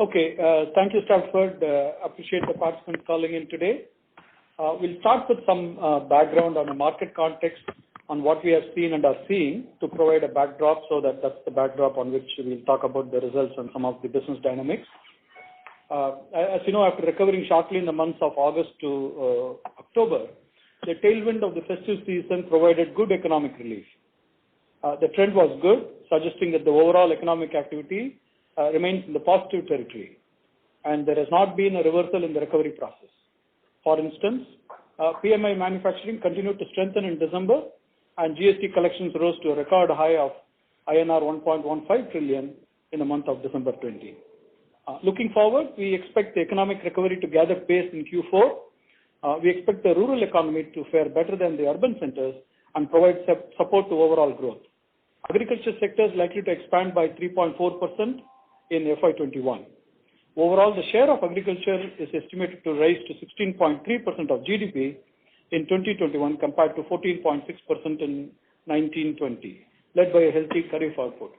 Okay. Thank you, Stratford. Appreciate the participants calling in today. We'll start with some background on the market context on what we have seen and are seeing to provide a backdrop, so that's the backdrop on which we'll talk about the results and some of the business dynamics. As you know, after recovering sharply in the months of August to October, the tailwind of the festive season provided good economic relief. The trend was good, suggesting that the overall economic activity remains in the positive territory, and there has not been a reversal in the recovery process. For instance, PMI manufacturing continued to strengthen in December, and GST collections rose to a record high of INR 1.15 trillion in the month of December 20. Looking forward, we expect the economic recovery to gather pace in Q4. We expect the rural economy to fare better than the urban centers and provide support to overall growth. Agriculture sector is likely to expand by 3.4% in FY21. Overall, the share of agriculture is estimated to rise to 16.3% of GDP in 2021 compared to 14.6% in 1920, led by a healthy kharif output.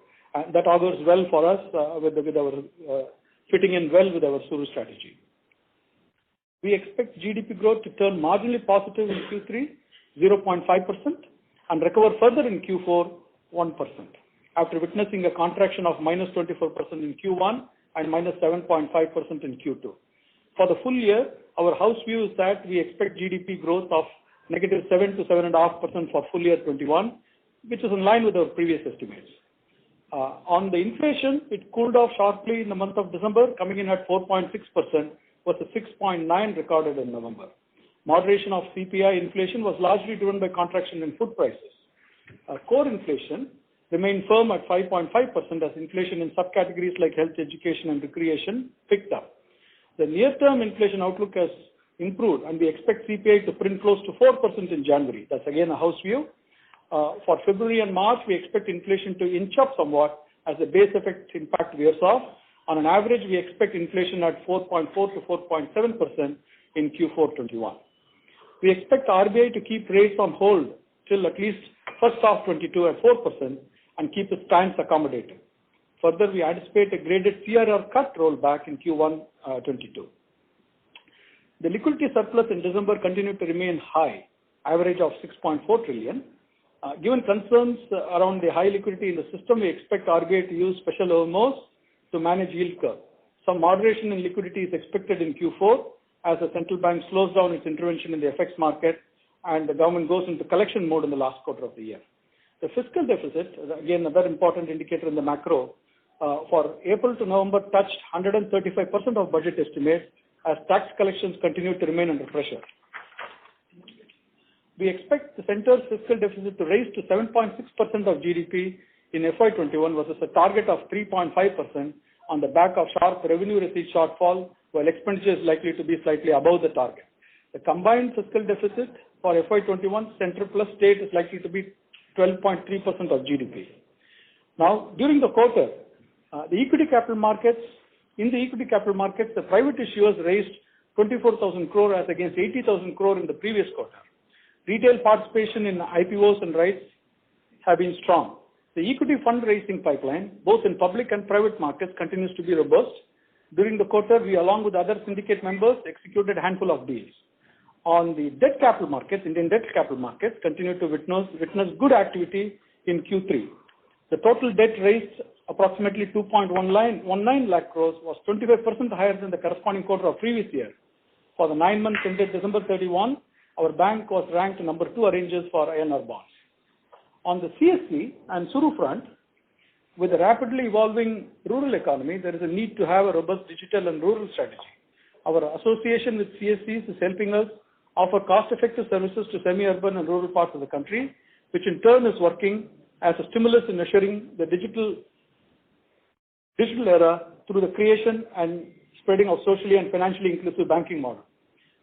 That augurs well for us with our fitting in well with our Suru strategy. We expect GDP growth to turn marginally positive in Q3, 0.5%, and recover further in Q4, 1%, after witnessing a contraction of -24% in Q1 and -7.5% in Q2. For the full year, our house view is that we expect GDP growth of -7 to 7.5% for full year 21, which is in line with our previous estimates. On the inflation, it cooled off sharply in the month of December, coming in at 4.6% versus 6.9% recorded in November. Moderation of CPI inflation was largely driven by contraction in food prices. Core inflation remained firm at 5.5% as inflation in subcategories like health, education, and recreation picked up. The near-term inflation outlook has improved, and we expect CPI to print close to 4% in January. That's again a house view. For February and March, we expect inflation to inch up somewhat as the base effect impact wears off. On an average, we expect inflation at 4.4 to 4.7% in Q4 21. We expect RBI to keep rates on hold till at least first half 22 at 4% and keep its stance accommodative. Further, we anticipate a graded CRR cut rollback in Q1 22. The liquidity surplus in December continued to remain high, average of 6.4 trillion. Given concerns around the high liquidity in the system, we expect RBI to use special OMOs to manage yield curve. Some moderation in liquidity is expected in Q4 as the central bank slows down its intervention in the FX market and the government goes into collection mode in the last quarter of the year. The fiscal deficit, again another important indicator in the macro, for April to November touched 135% of budget estimates as tax collections continue to remain under pressure. We expect the centre's fiscal deficit to rise to 7.6% of GDP in FY21 versus a target of 3.5% on the back of sharp revenue receipt shortfall, while expenditure is likely to be slightly above the target. The combined fiscal deficit for FY21 centre plus state is likely to be 12.3% of GDP. Now, during the quarter, the equity capital markets, the private issuers raised 24,000 crore as against 80,000 crore in the previous quarter. Retail participation in IPOs and rights have been strong. The equity fundraising pipeline, both in public and private markets, continues to be robust. During the quarter, we, along with other syndicate members, executed a handful of deals. On the debt capital markets, Indian debt capital markets continued to witness good activity in Q3. The total debt raised approximately 2.19 lakh crores was 25% higher than the corresponding quarter of previous year. For the 9 months ended December 31, our bank was ranked number 2 arrangers for INR bonds. On the CSC and Suru front, with a rapidly evolving rural economy, there is a need to have a robust digital and rural strategy. Our association with CSCs is helping us offer cost-effective services to semi-urban and rural parts of the country, which in turn is working as a stimulus in assuring the digital era through the creation and spreading of socially and financially inclusive banking model.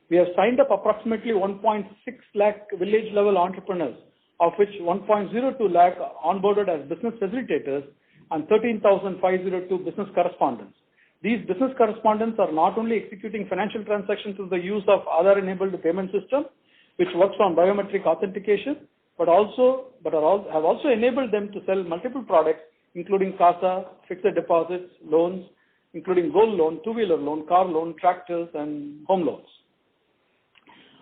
We have signed up approximately 1.6 lakh village-level entrepreneurs, of which 1.02 lakh onboarded as business facilitators and 13,502 business correspondents. These business correspondents are not only executing financial transactions through the use of Aadhaar-enabled payment system, which works on biometric authentication, but have also enabled them to sell multiple products, including CASA, fixed deposits, loans, including gold loan, two-wheeler loan, car loan, tractors, and home loans.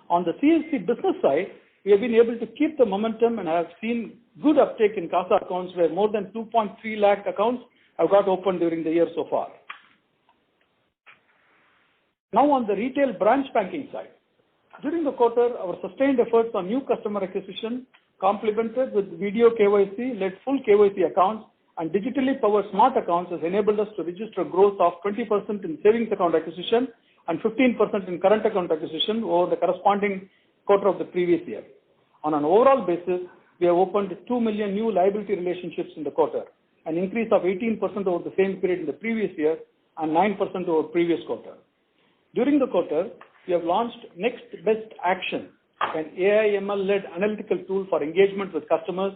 On the CSC business side, we have been able to keep the momentum and have seen good uptake in CASA accounts where more than 2.3 lakh accounts have got opened during the year so far. Now on the retail branch banking side. During the quarter, our sustained efforts on new customer acquisition, complemented with video KYC, led full KYC accounts and digitally powered smart accounts has enabled us to register growth of 20% in savings account acquisition and 15% in current account acquisition over the corresponding quarter of the previous year. On an overall basis, we have opened 2 million new liability relationships in the quarter, an increase of 18% over the same period in the previous year and 9% over previous quarter. During the quarter, we have launched Next Best Action, an AI/ML-led analytical tool for engagement with customers,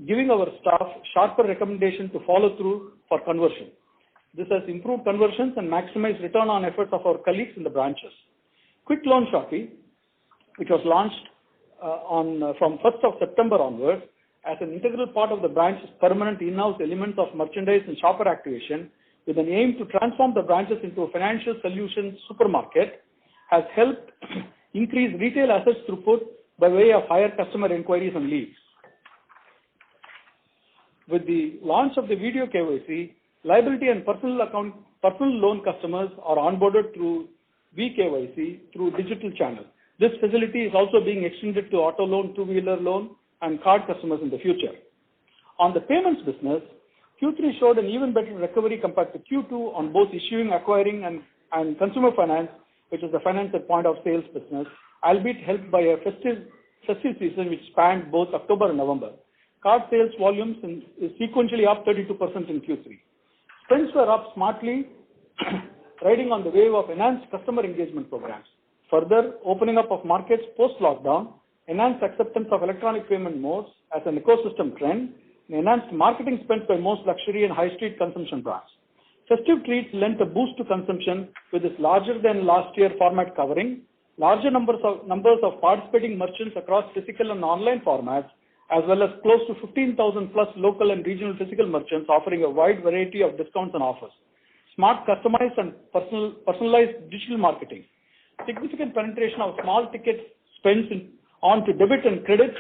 giving our staff sharper recommendation to follow through for conversion. This has improved conversions and maximized return on efforts of our colleagues in the branches. Quick Loan Shopee, which was launched from 1st of September onwards, as an integral part of the branch's permanent in-house elements of merchandise and shopper activation, with an aim to transform the branches into a financial solutions supermarket, has helped increase retail assets throughput by way of higher customer inquiries and leads. With the launch of the video KYC, liability and personal loan customers are onboarded through vKYC through digital channel. This facility is also being extended to auto loan, two-wheeler loan, and card customers in the future. On the payments business, Q3 showed an even better recovery compared to Q2 on both issuing, acquiring, and consumer finance, which is the finance at point of sales business, albeit helped by a festive season which spanned both October and November. Card sales volumes is sequentially up 32% in Q3. Spends were up smartly, riding on the wave of enhanced customer engagement programs. Further, opening up of markets post-lockdown, enhanced acceptance of electronic payment modes as an ecosystem trend, and enhanced marketing spends by most luxury and high street consumption brands. Festive treats lent a boost to consumption with this larger than last year format covering larger numbers of participating merchants across physical and online formats, as well as close to 15,000 plus local and regional physical merchants offering a wide variety of discounts and offers. Smart, customized and personalized digital marketing. Significant penetration of small ticket spends onto debit and credit,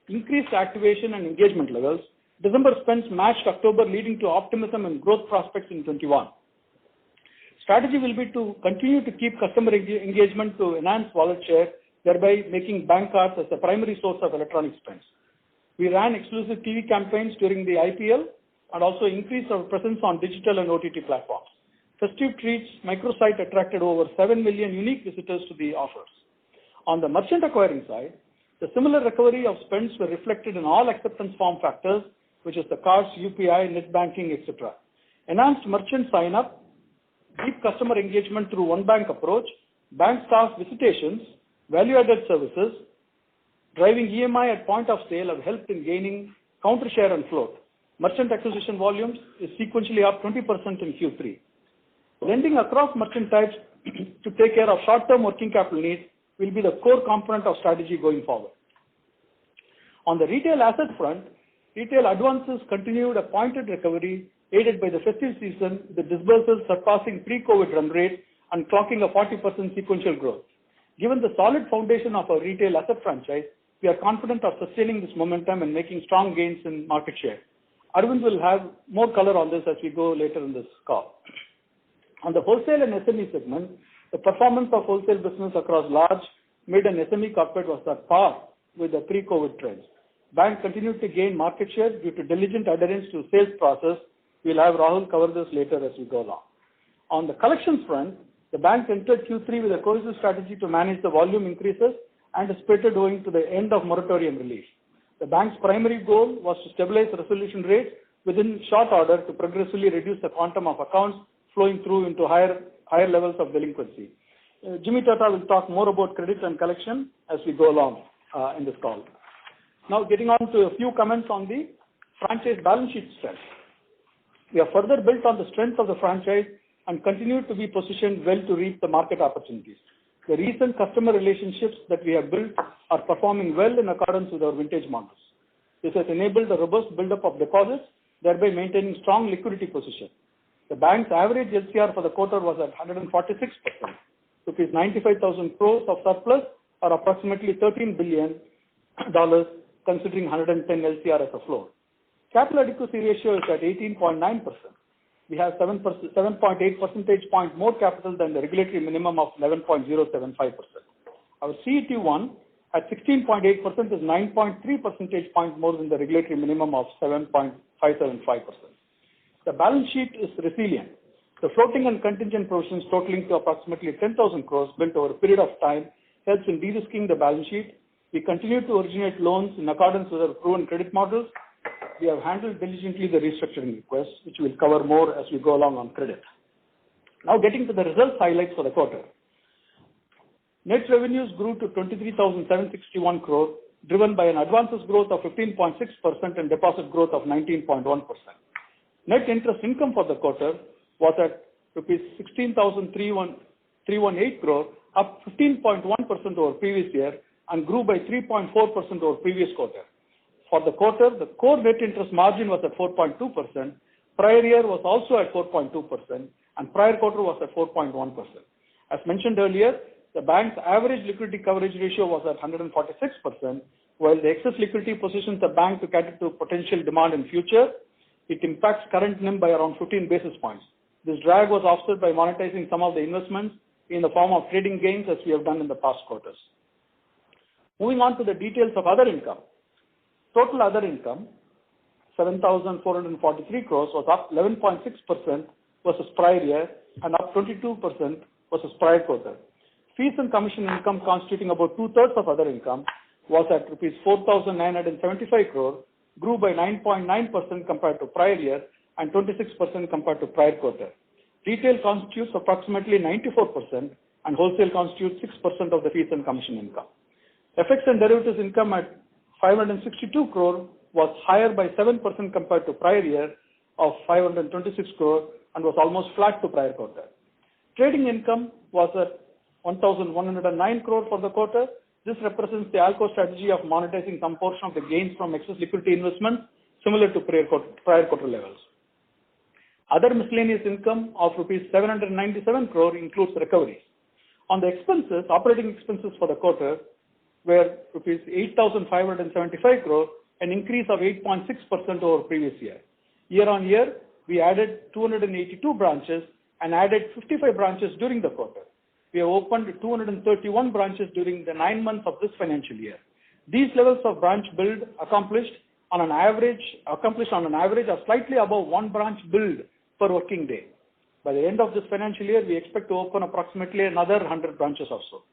increased activation and engagement levels. December spends matched October, leading to optimism and growth prospects in 21. Strategy will be to continue to keep customer engagement to enhance wallet share, thereby making bank cards as the primary source of electronic spends. We ran exclusive TV campaigns during the IPL and also increased our presence on digital and OTT platforms. Festive treats microsite attracted over 7 million unique visitors to the offers. On the merchant acquiring side, the similar recovery of spends were reflected in all acceptance form factors, which is the cards, UPI, net banking, etc. Enhanced merchant sign-up, deep customer engagement through one bank approach, bank staff visitations, value-added services, driving EMI at point of sale have helped in gaining counter share and float. Merchant acquisition volumes is sequentially up 20% in Q3. Lending across merchant types to take care of short-term working capital needs will be the core component of strategy going forward. On the retail asset front, retail advances continued a pointed recovery aided by the festive season, the disbursals surpassing pre-COVID run rate and clocking a 40% sequential growth. Given the solid foundation of our retail asset franchise, we are confident of sustaining this momentum and making strong gains in market share. Arvind will have more color on this as we go later in this call. On the wholesale and SME segment, the performance of wholesale business across large, mid and SME corporate was at par with the pre-COVID trends. Bank continued to gain market share due to diligent adherence to sales process. We'll have Rahul cover this later as we go along. On the collections front, the bank entered Q3 with a cohesive strategy to manage the volume increases anticipated owing to the end of moratorium relief. The bank's primary goal was to stabilize resolution rates within short order to progressively reduce the quantum of accounts flowing through into higher levels of delinquency. Jimmy Tata will talk more about credit and collection as we go along in this call. Now getting on to a few comments on the franchise balance sheet strength. We have further built on the strength of the franchise and continue to be positioned well to reap the market opportunities. The recent customer relationships that we have built are performing well in accordance with our vintage models. This has enabled a robust buildup of deposits, thereby maintaining strong liquidity position. The bank's average LCR for the quarter was at 146%, rupees 95,000 crores of surplus, or approximately $13 billion, considering 110 LCR as a floor. Capital adequacy ratio is at 18.9%. We have 7.8 percentage point more capital than the regulatory minimum of 11.075%. Our CET1 at 16.8% is 9.3 percentage points more than the regulatory minimum of 7.575%. The balance sheet is resilient. The floating and contingent provisions totaling to approximately 10,000 crores built over a period of time helps in de-risking the balance sheet. We continue to originate loans in accordance with our proven credit models. We have handled diligently the restructuring requests, which we'll cover more as we go along on credit. Now getting to the results highlights for the quarter. Net revenues grew to 23,761 crore, driven by an advances growth of 15.6% and deposit growth of 19.1%. Net interest income for the quarter was at rupees 16,318 crore, up 15.1% over previous year and grew by 3.4% over previous quarter. For the quarter, the core net interest margin was at 4.2%, prior year was also at 4.2%, and prior quarter was at 4.1%. As mentioned earlier, the bank's average liquidity coverage ratio was at 146%, while the excess liquidity positions the bank to cater to potential demand in future. It impacts current NIM by around 15 basis points. This drag was offset by monetizing some of the investments in the form of trading gains as we have done in the past quarters. Moving on to the details of other income. Total other income, 7,443 crores, was up 11.6% versus prior year and up 22% versus prior quarter. Fees and commission income, constituting about two-thirds of other income, was at rupees 4,975 crore, grew by 9.9% compared to prior year and 26% compared to prior quarter. Retail constitutes approximately 94% and wholesale constitutes 6% of the fees and commission income. FX and derivatives income at 562 crore was higher by 7% compared to prior year of 526 crore and was almost flat to prior quarter. Trading income was at 1,109 crore for the quarter. This represents the ALCO strategy of monetizing some portion of the gains from excess liquidity investments, similar to prior quarter levels. Other miscellaneous income of rupees 797 crore includes recoveries. On the expenses, operating expenses for the quarter were rupees 8,575 crore, an increase of 8.6% over previous year. Year on year, we added 282 branches and added 55 branches during the quarter. We have opened 231 branches during the 9 months of this financial year. These levels of branch build accomplished on an average of slightly above one branch build per working day. By the end of this financial year, we expect to open approximately another 100 branches or so.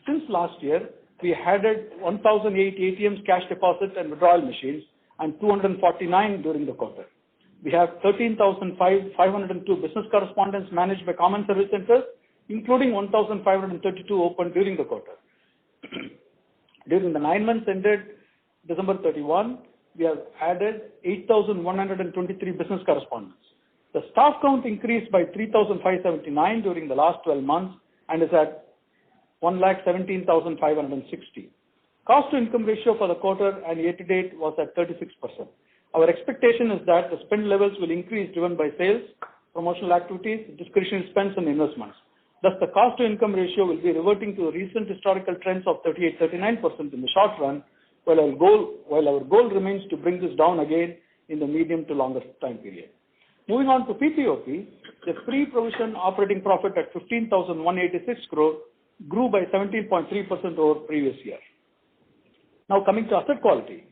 Since last year, we added 1,008 ATMs, cash deposit and withdrawal machines, and 249 during the quarter. We have 13,502 business correspondents managed by common service centers, including 1,532 opened during the quarter. During the 9 months ended December 31, we have added 8,123 business correspondents. The staff count increased by 3,579 during the last 12 months and is at 1,17,560. Cost to income ratio for the quarter and year to date was at 36%. Our expectation is that the spend levels will increase driven by sales, promotional activities, discretionary spends and investments. Thus, the cost to income ratio will be reverting to recent historical trends of 38-39% in the short run, while our goal remains to bring this down again in the medium to longer time period. Moving on to PPOP, the pre-provision operating profit at 15,186 crore grew by 17.3% over previous year. Now coming to asset quality.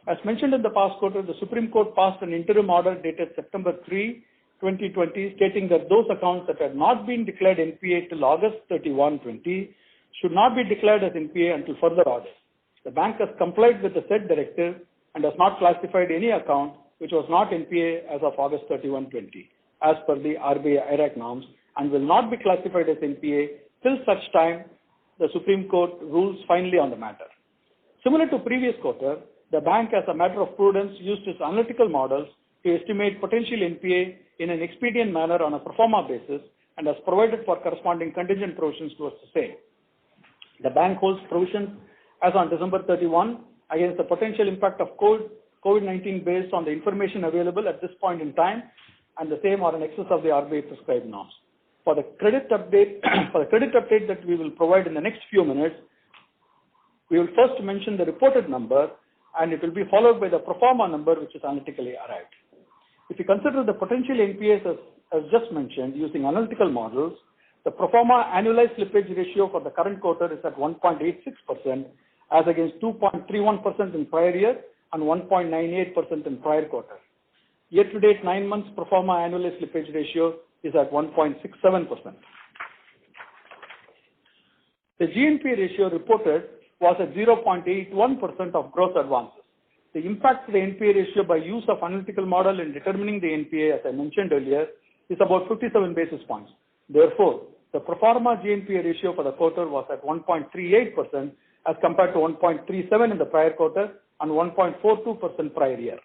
As mentioned in the past quarter, the Supreme Court passed an interim order dated September 3, 2020, stating that those accounts that had not been declared NPA till August 31, 2020 should not be declared as NPA until further orders. The bank has complied with the said directive and has not classified any account which was not NPA as of August 31, 2020, as per the RBI IRAC norms, and will not be classified as NPA till such time the Supreme Court rules finally on the matter. Similar to previous quarter, the bank, as a matter of prudence, used its analytical models to estimate potential NPA in an expedient manner on a pro forma basis and has provided for corresponding contingent provisions towards the same. The bank holds provisions as on December 31 against the potential impact of COVID-19 based on the information available at this point in time. and the same are in excess of the RBI prescribed norms. For the credit update, that we will provide in the next few minutes, we will first mention the reported number, and it will be followed by the pro forma number, which is analytically arrived. If you consider the potential NPAs as just mentioned using analytical models, the pro forma annualized slippage ratio for the current quarter is at 1.86% as against 2.31% in prior year and 1.98% in prior quarter. Year-to-date 9 months pro forma annualized slippage ratio is at 1.67%. The GNPA ratio reported was at 0.81% of gross advances. The impact to the NPA ratio by use of analytical model in determining the NPA, as I mentioned earlier, is about 57 basis points. Therefore, the pro forma GNPA ratio for the quarter was at 1.38% as compared to 1.37 in the prior quarter and 1.42% prior year.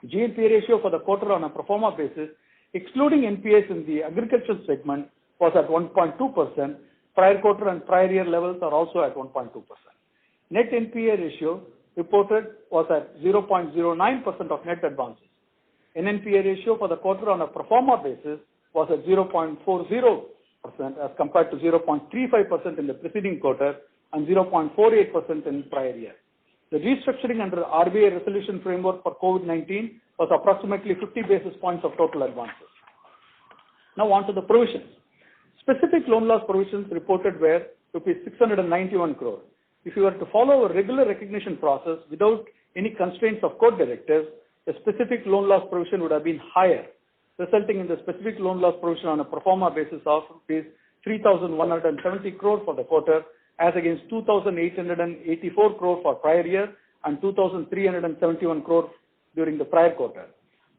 GNPA ratio for the quarter on a pro forma basis, excluding NPAs in the agricultural segment, was at 1.2%. Prior quarter and prior year levels are also at 1.2%. Net NPA ratio reported was at 0.09% of net advances. NNPA ratio for the quarter on a pro forma basis was at 0.40% as compared to 0.35% in the preceding quarter and 0.48% in prior year. The restructuring under RBI resolution framework for COVID-19 was approximately 50 basis points of total advances. Now on to the provisions. Specific loan loss provisions reported were rupees 691 crore. If you were to follow a regular recognition process without any constraints of court directives, the specific loan loss provision would have been higher, resulting in the specific loan loss provision on a pro forma basis of rupees 3,170 crore for the quarter as against 2,884 crore for prior year and 2,371 crore during the prior quarter.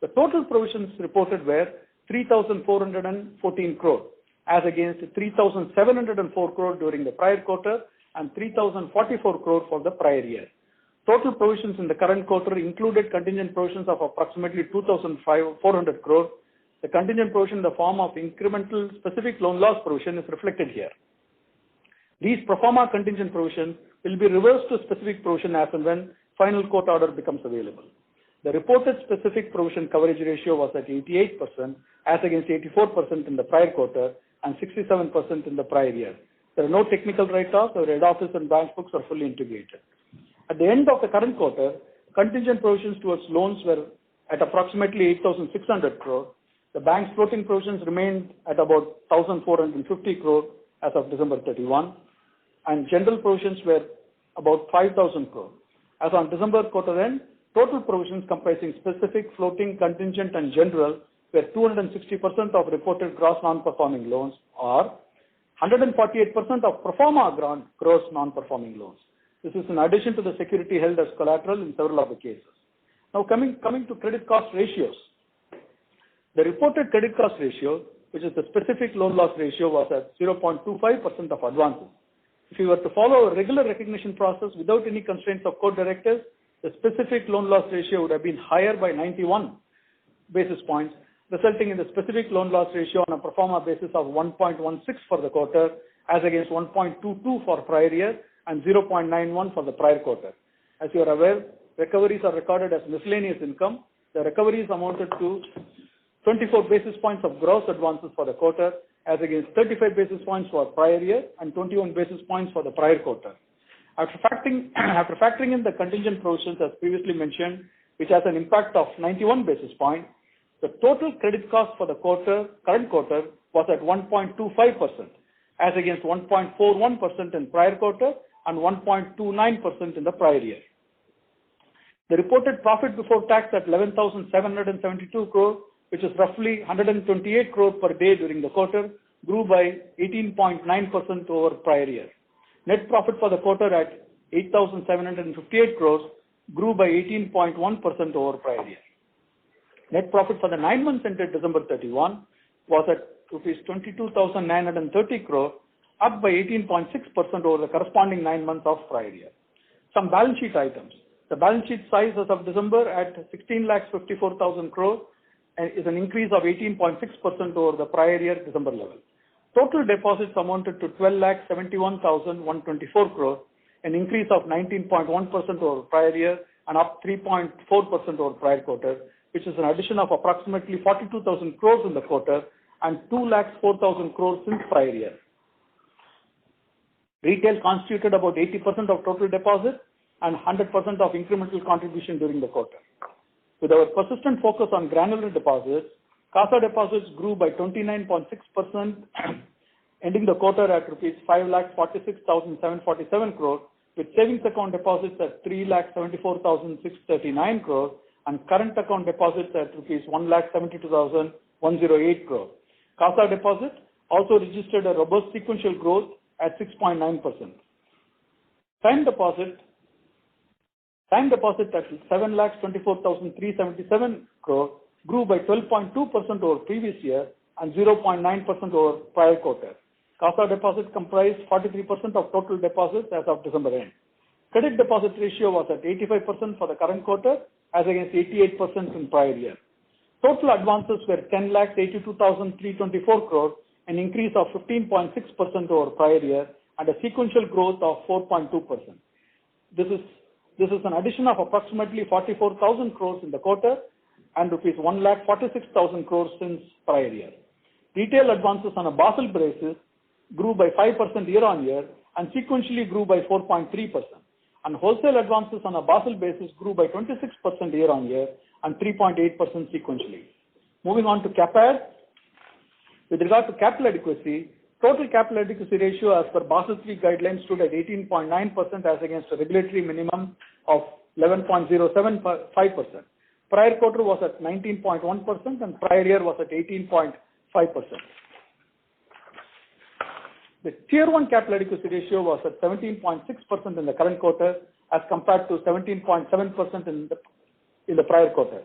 The total provisions reported were 3,414 crore as against 3,704 crore during the prior quarter and 3,044 crore for the prior year. Total provisions in the current quarter included contingent provisions of approximately 2,400 crore. The contingent provision in the form of incremental specific loan loss provision is reflected here. These pro forma contingent provisions will be reversed to specific provision as and when final court order becomes available. The reported specific provision coverage ratio was at 88% as against 84% in the prior quarter and 67% in the prior year. There are no technical write-offs. Our head office and branch books are fully integrated. At the end of the current quarter, contingent provisions towards loans were at approximately 8,600 crore. The bank's floating provisions remained at about 1,450 crore as of December 31, and general provisions were about 5,000 crore. As on December quarter end, total provisions comprising specific, floating, contingent, and general were 260% of reported gross non-performing loans or 148% of pro forma gross non-performing loans. This is in addition to the security held as collateral in several of the cases. Now coming to credit cost ratios. The reported credit cost ratio, which is the specific loan loss ratio, was at 0.25% of advances. If you were to follow a regular recognition process without any constraints of court directives, the specific loan loss ratio would have been higher by 91 basis points, resulting in the specific loan loss ratio on a pro forma basis of 1.16 for the quarter as against 1.22 for prior year and 0.91 for the prior quarter. As you are aware, recoveries are recorded as miscellaneous income. The recoveries amounted to 24 basis points of gross advances for the quarter as against 35 basis points for prior year and 21 basis points for the prior quarter. After factoring in the contingent provisions as previously mentioned, which has an impact of 91 basis points, the total credit cost for the current quarter was at 1.25% as against 1.41% in prior quarter and 1.29% in the prior year. The reported profit before tax at 11,772 crore, which is roughly 128 crore per day during the quarter, grew by 18.9% over prior year. Net profit for the quarter at 8,758 crores grew by 18.1% over prior year. Net profit for the 9 months ended December 31 was at rupees 22,930 crore, up by 18.6% over the corresponding 9 months of prior year. Some balance sheet items. The balance sheet size as of December at 16,54,000 crore is an increase of 18.6% over the prior year December level. Total deposits amounted to 12,71,124 crore, an increase of 19.1% over prior year and up 3.4% over prior quarter, which is an addition of approximately 42,000 crores in the quarter and 2,04,000 crores since prior year. Retail constituted about 80% of total deposits and 100% of incremental contribution during the quarter. With our persistent focus on granular deposits, CASA deposits grew by 29.6%, ending the quarter at rupees 5,46,747 crores, with savings account deposits at 3,74,639 crores and current account deposits at rupees 1,72,108 crores. CASA deposits also registered a robust sequential growth at 6.9%. Time deposit at 7,24,377 crores grew by 12.2% over previous year and 0.9% over prior quarter. CASA deposits comprised 43% of total deposits as of December end. Credit deposit ratio was at 85% for the current quarter as against 88% in prior year. Total advances were 10,82,324 crores, an increase of 15.6% over prior year and a sequential growth of 4.2%. This is an addition of approximately 44,000 crores in the quarter and rupees 1,46,000 crores since prior year. Retail advances on a Basel basis grew by 5% year-on-year and sequentially grew by 4.3%. And wholesale advances on a Basel basis grew by 26% year-on-year and 3.8% sequentially. Moving on to CAPAD. With regard to capital adequacy, total capital adequacy ratio as per Basel III guidelines stood at 18.9% as against a regulatory minimum of 11.075%. Prior quarter was at 19.1% and prior year was at 18.5%. The Tier 1 capital adequacy ratio was at 17.6% in the current quarter as compared to 17.7% in the prior quarter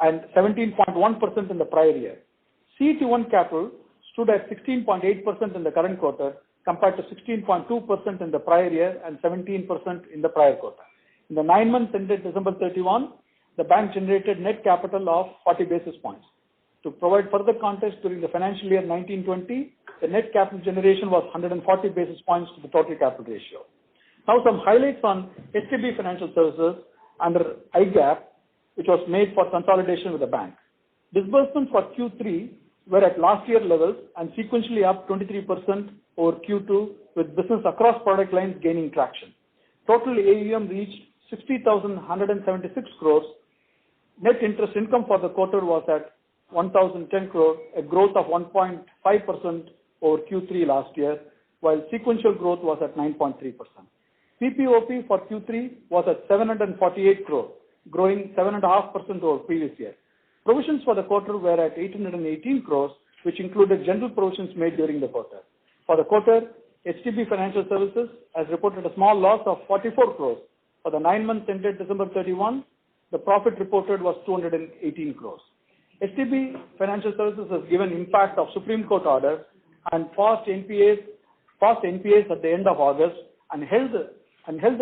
and 17.1% in the prior year. CET1 capital stood at 16.8% in the current quarter compared to 16.2% in the prior year and 17% in the prior quarter. In the 9 months ended December 31, the bank generated net capital of 40 basis points. To provide further context, during the financial year 1920, the net capital generation was 140 basis points to the total capital ratio. Now some highlights on STB Financial Services under IGAAP, which was made for consolidation with the bank. Disbursements for Q3 were at last year levels and sequentially up 23% over Q2, with business across product lines gaining traction. Total AUM reached 60,176 crores. Net interest income for the quarter was at 1,010 crores, a growth of 1.5% over Q3 last year, while sequential growth was at 9.3%. PPOP for Q3 was at 748 crores, growing 7.5% over previous year. Provisions for the quarter were at 818 crores, which included general provisions made during the quarter. For the quarter, STB Financial Services has reported a small loss of 44 crores. For the 9 months ended December 31, the profit reported was 218 crores. STB Financial Services has given impact of Supreme Court orders and passed NPAs at the end of August and held the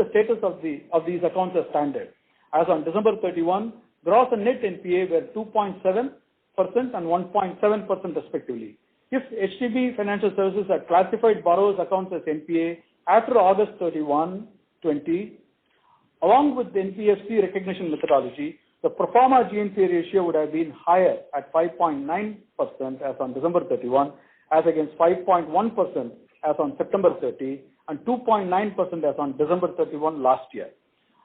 status of these accounts as standard. As on December 31, gross and net NPA were 2.7% and 1.7% respectively. If STB Financial Services had classified borrowers' accounts as NPA after August 31, 20, along with the NPFC recognition methodology, the pro forma GNPA ratio would have been higher at 5.9% as on December 31, as against 5.1% as on September 30 and 2.9% as on December 31 last year.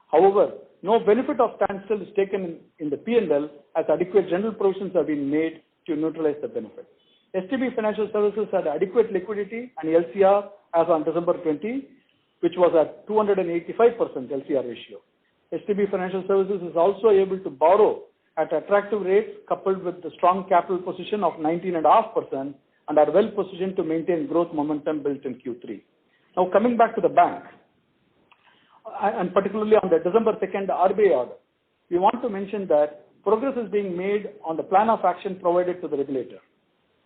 However, no benefit of standstill is taken in the P&L as adequate general provisions have been made to neutralize the benefit. STB Financial Services had adequate liquidity and LCR as on December 20, which was at 285% LCR ratio. STB Financial Services is also able to borrow at attractive rates coupled with the strong capital position of 19.5% and are well positioned to maintain growth momentum built in Q3. Now coming back to the bank, and particularly on the December 2nd RBI order, we want to mention that progress is being made on the plan of action provided to the regulator.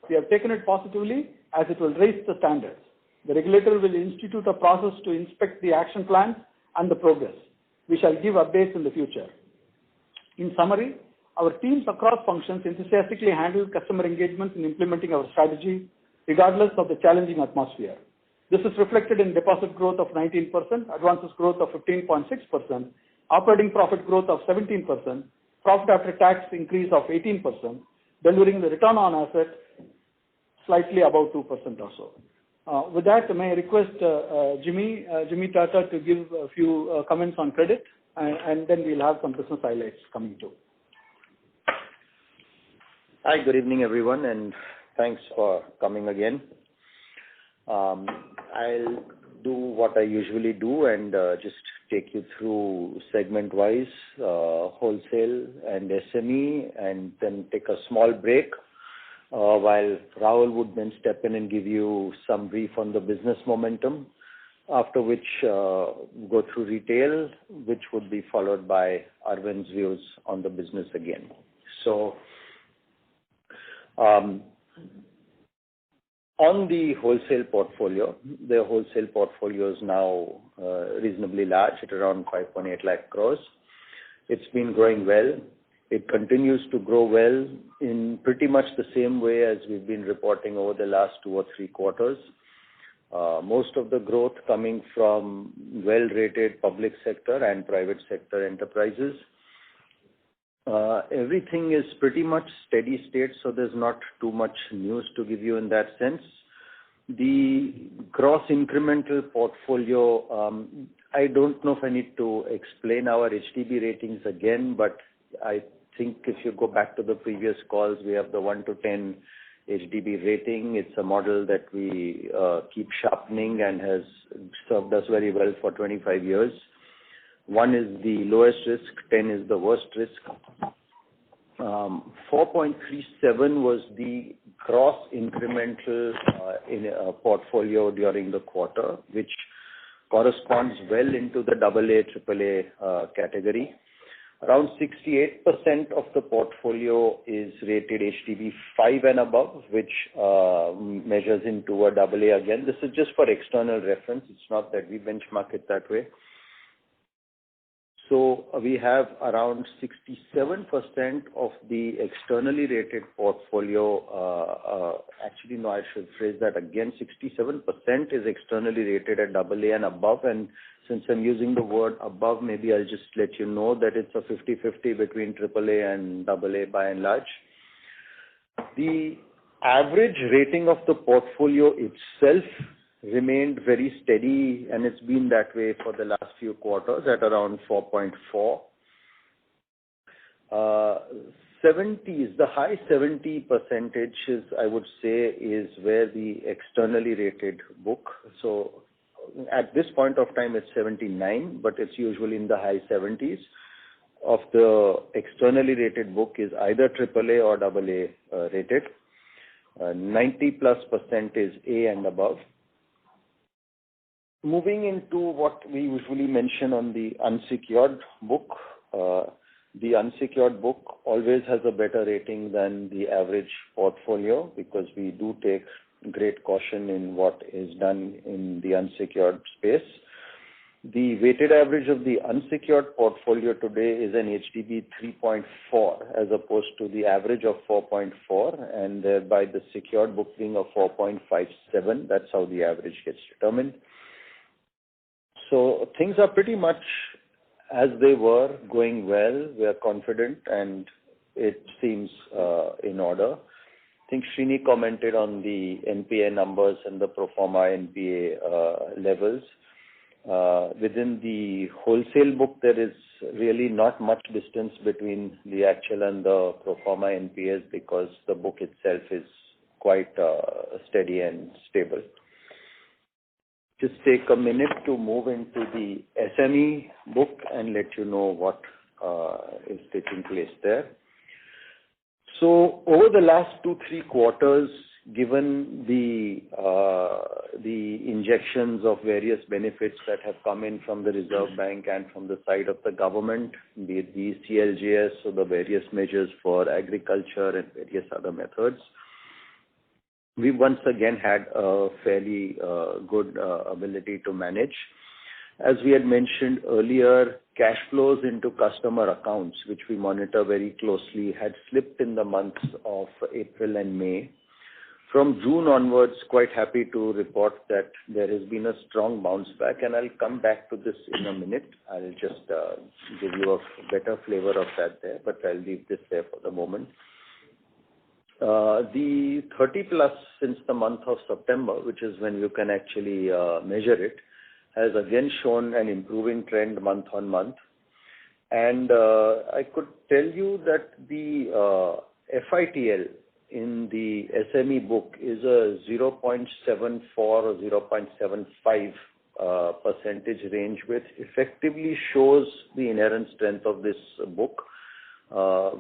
We have taken it positively as it will raise the standards. The regulator will institute a process to inspect the action plans and the progress. We shall give updates in the future. In summary, our teams across functions enthusiastically handle customer engagement in implementing our strategy regardless of the challenging atmosphere. This is reflected in deposit growth of 19%, advances growth of 15.6%, operating profit growth of 17%, profit after tax increase of 18%, delivering the return on asset slightly above 2% or so. With that, may I request Jimmy Tata to give a few comments on credit, and then we'll have some business highlights coming too. Hi, good evening, everyone, and thanks for coming again. I'll do what I usually do and just take you through segment-wise, wholesale and SME, and then take a small break while Rahul would then step in and give you some brief on the business momentum, after which go through retail, which would be followed by Arvind's views on the business again. So, on the wholesale portfolio, the wholesale portfolio is now reasonably large at around 5.8 lakh crores. It's been growing well. It continues to grow well in pretty much the same way as we've been reporting over the last 2 or 3 quarters. Most of the growth coming from well-rated public sector and private sector enterprises. Everything is pretty much steady state, so there's not too much news to give you in that sense. The gross incremental portfolio, I don't know if I need to explain our HDB ratings again, but I think if you go back to the previous calls, we have the 1 to 10 HDB rating. It's a model that we keep sharpening and has served us very well for 25 years. 1 is the lowest risk, 10 is the worst risk. 4.37 was the gross incremental in a portfolio during the quarter, which corresponds well into the AA, AAA category. Around 68% of the portfolio is rated HDB 5 and above, which measures into a AA again. This is just for external reference. It's not that we benchmark it that way. So we have around 67% of the externally rated portfolio. Actually, no, I should phrase that again. 67% is externally rated at AA and above. And since I'm using the word above, maybe I'll just let you know that it's a 50-50 between AAA and AA by and large. The average rating of the portfolio itself remained very steady, and it's been that way for the last few quarters at around 4.4. 70s, the high 70 percentages, I would say, is where the externally rated book. So at this point of time, it's 79, but it's usually in the high 70s of the externally rated book is either AAA or AA rated. 90+% is A and above. Moving into what we usually mention on the unsecured book, the unsecured book always has a better rating than the average portfolio because we do take great caution in what is done in the unsecured space. The weighted average of the unsecured portfolio today is an HDB 3.4 as opposed to the average of 4.4, and thereby the secured book being a 4.57. That's how the average gets determined. So things are pretty much as they were, going well. We are confident and it seems in order. I think Srini commented on the NPA numbers and the pro forma NPA levels. Within the wholesale book, there is really not much distance between the actual and the pro forma NPAs because the book itself is quite steady and stable. Just take a minute to move into the SME book and let you know what is taking place there. So over the last 2-3 quarters, given the injections of various benefits that have come in from the Reserve Bank and from the side of the government, be it the CLGS or the various measures for agriculture and various other methods, we once again had a fairly good ability to manage. As we had mentioned earlier, cash flows into customer accounts, which we monitor very closely, had slipped in the months of April and May From June onwards, quite happy to report that there has been a strong bounce back, and I'll come back to this in a minute. I'll just give you a better flavor of that there, but I'll leave this there for the moment. The 30 plus since the month of September, which is when you can actually measure it, has again shown an improving trend month on month. And I could tell you that the FITL in the SME book is a 0.74 or 0.75 percentage range, which effectively shows the inherent strength of this book.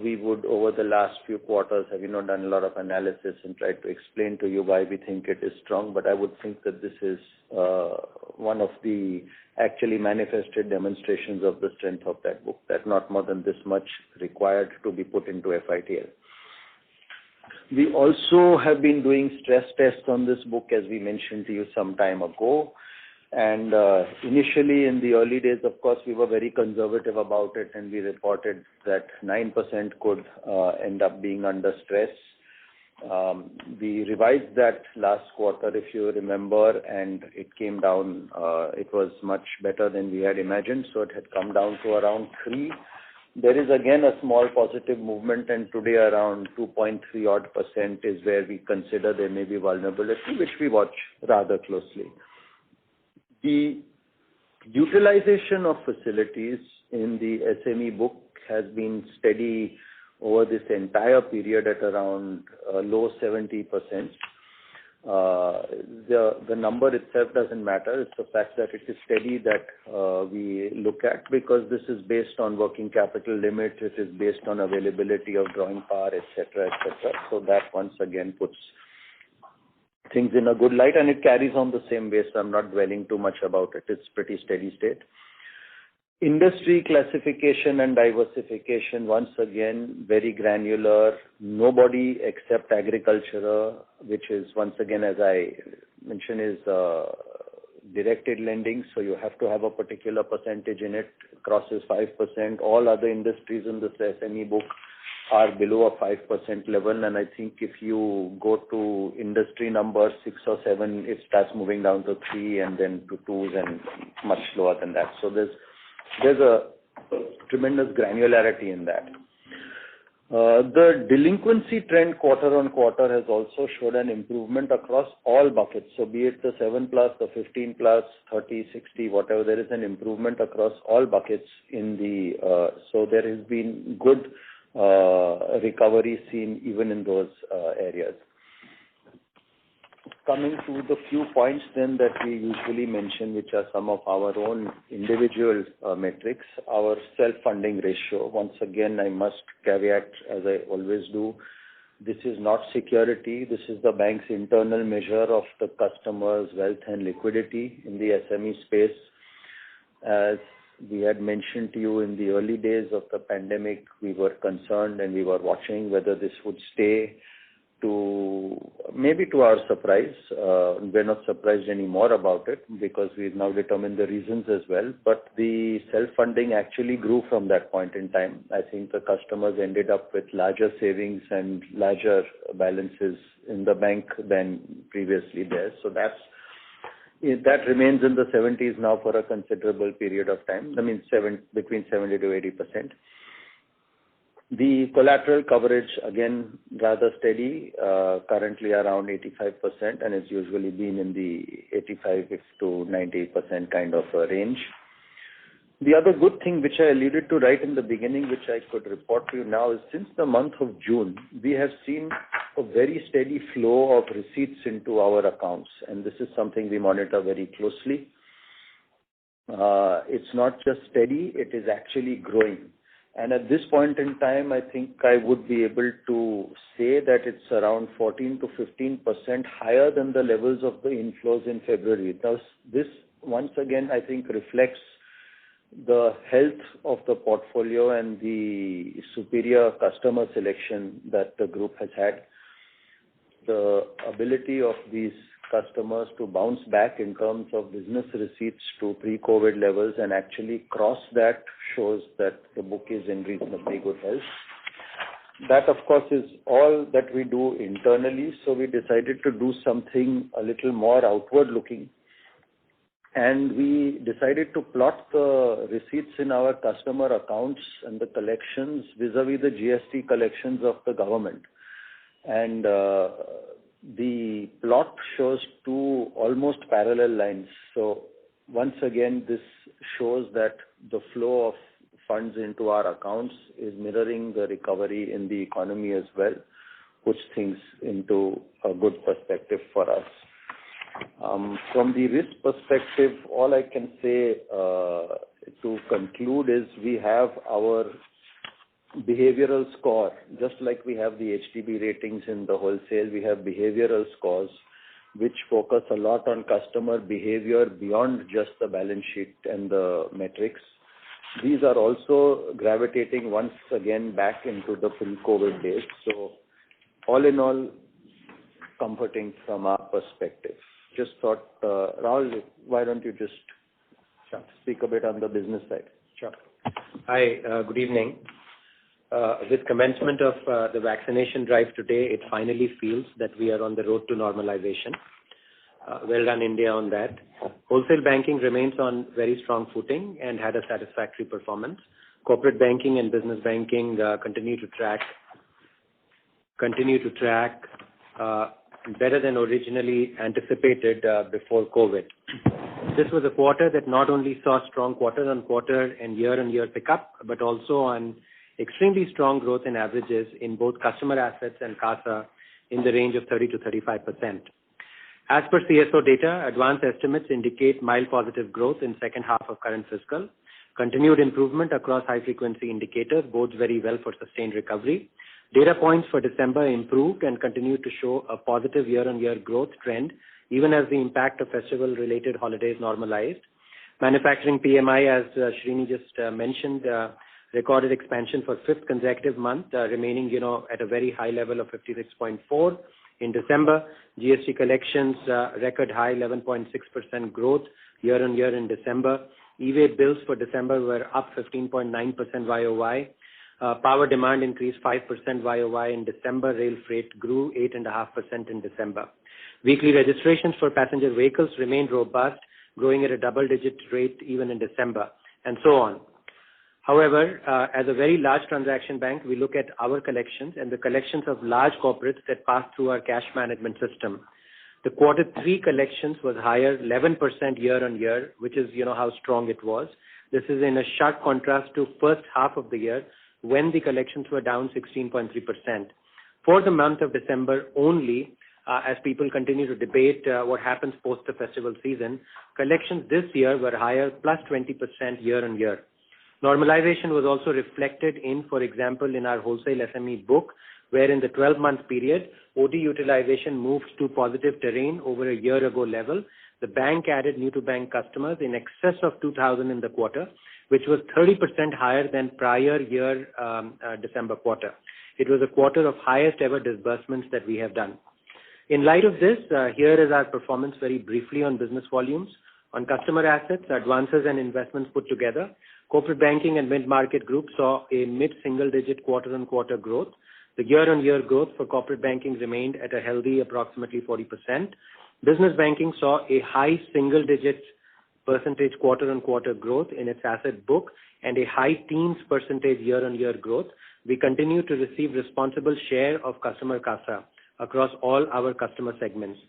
We would, over the last few quarters, have done a lot of analysis and tried to explain to you why we think it is strong, but I would think that this is one of the actually manifested demonstrations of the strength of that book, that not more than this much required to be put into FITL. We also have been doing stress tests on this book, as we mentioned to you some time ago. And initially, in the early days, of course, we were very conservative about it, and we reported that 9% could end up being under stress. We revised that last quarter, if you remember, and it came down. It was much better than we had imagined, so it had come down to around 3%. There is again a small positive movement, and today around 2.3% is where we consider there may be vulnerability, which we watch rather closely. The utilization of facilities in the SME book has been steady over this entire period at around low 70%. The number itself doesn't matter. It's the fact that it is steady that we look at, because this is based on working capital limits, it is based on availability of drawing power, etc., etc. So that once again puts things in a good light, and it carries on the same way, so I'm not dwelling too much about it. It's pretty steady state. Industry classification and diversification, once again, very granular. Nobody except agriculture, which is, once again, as I mentioned, is directed lending, so you have to have a particular percentage in it, crosses 5%. All other industries in the SME book are below a 5% level, and I think if you go to industry number 6 or 7, it starts moving down to 3 and then to 2s and much lower than that. So there's a tremendous granularity in that. The delinquency trend quarter on quarter has also showed an improvement across all buckets. So be it the 7+, the 15+, 30, 60, whatever, there is an improvement across all buckets in the, so there has been good recovery seen even in those areas. Coming to the few points then that we usually mention, which are some of our own individual metrics, our self-funding ratio. Once again, I must caveat, as I always do, this is not security. This is the bank's internal measure of the customer's wealth and liquidity in the SME space. As we had mentioned to you in the early days of the pandemic, we were concerned and we were watching whether this would stay. Maybe to our surprise, we're not surprised anymore about it, because we've now determined the reasons as well. But the self-funding actually grew from that point in time. I think the customers ended up with larger savings and larger balances in the bank than previously there. So that remains in the 70s now for a considerable period of time. I mean, between 70 to 80%. The collateral coverage, again, rather steady, currently around 85%, and it's usually been in the 85 to 90% kind of range. The other good thing which I alluded to right in the beginning, which I could report to you now, is since the month of June, we have seen a very steady flow of receipts into our accounts, and this is something we monitor very closely. It's not just steady, it is actually growing. And at this point in time, I think I would be able to say that it's around 14 to 15% higher than the levels of the inflows in February. Thus, this once again, I think, reflects the health of the portfolio and the superior customer selection that the group has had. The ability of these customers to bounce back in terms of business receipts to pre-COVID levels and actually cross that shows that the book is in reasonably good health. that, of course, is all that we do internally. So we decided to do something a little more outward looking. And we decided to plot the receipts in our customer accounts and the collections vis-a-vis the GST collections of the government. And the plot shows two almost parallel lines. So once again, this shows that the flow of funds into our accounts is mirroring the recovery in the economy as well, puts things into a good perspective for us. From the risk perspective, all I can say to conclude is we have our behavioral score. Just like we have the HDB ratings in the wholesale, we have behavioral scores which focus a lot on customer behavior beyond just the balance sheet and the metrics. These are also gravitating once again back into the pre-COVID days. So all in all, comforting from our perspective. Just thought, Rahul, why don't you just speak a bit on the business side? Sure. Hi, good evening. With commencement of the vaccination drive today, it finally feels that we are on the road to normalization. Well done, India, on that. Wholesale banking remains on very strong footing and had a satisfactory performance. Corporate banking and business banking continue to track better than originally anticipated before COVID. This was a quarter that not only saw strong quarter-on-quarter and year-on-year pickup, but also on extremely strong growth in averages in both customer assets and CASA in the range of 30 to 35%. As per CSO data, advanced estimates indicate mild positive growth in second half of current fiscal. Continued improvement across high-frequency indicators bodes very well for sustained recovery. Data points for December improved and continued to show a positive year-on-year growth trend, even as the impact of festival-related holidays normalized. Manufacturing PMI, as Srini just mentioned, recorded expansion for fifth consecutive month, remaining, at a very high level of 56.4. In December, GST collections record high 11.6% growth year-on-year in December. E-way bills for December were up 15.9% YOY. Power demand increased 5% YOY in December. Rail freight grew 8.5% in December. Weekly registrations for passenger vehicles remained robust, growing at a double-digit rate even in December, and so on. However, as a very large transaction bank, we look at our collections and the collections of large corporates that pass through our cash management system. The quarter 3 collections was higher 11% year-on-year, which is, how strong it was. This is in a sharp contrast to first half of the year, when the collections were down 16.3%. For the month of December only, as people continue to debate what happens post the festival season, collections this year were higher, plus 20% year-on-year. Normalization was also reflected in, for example, in our wholesale SME book, where in the 12-month period, OD utilization moved to positive terrain over a year ago level. The bank added new-to-bank customers in excess of 2,000 in the quarter, which was 30% higher than prior year December quarter. It was a quarter of highest ever disbursements that we have done. In light of this, here is our performance very briefly on business volumes. On customer assets, advances and investments put together, corporate banking and mid-market group saw a mid-single-digit quarter-on-quarter growth. The year-on-year growth for corporate banking remained at a healthy approximately 40%. Business banking saw a high single-digit percentage quarter-on-quarter growth in its asset book and a high teens percentage year-on-year growth. We continue to receive responsible share of customer CASA across all our customer segments.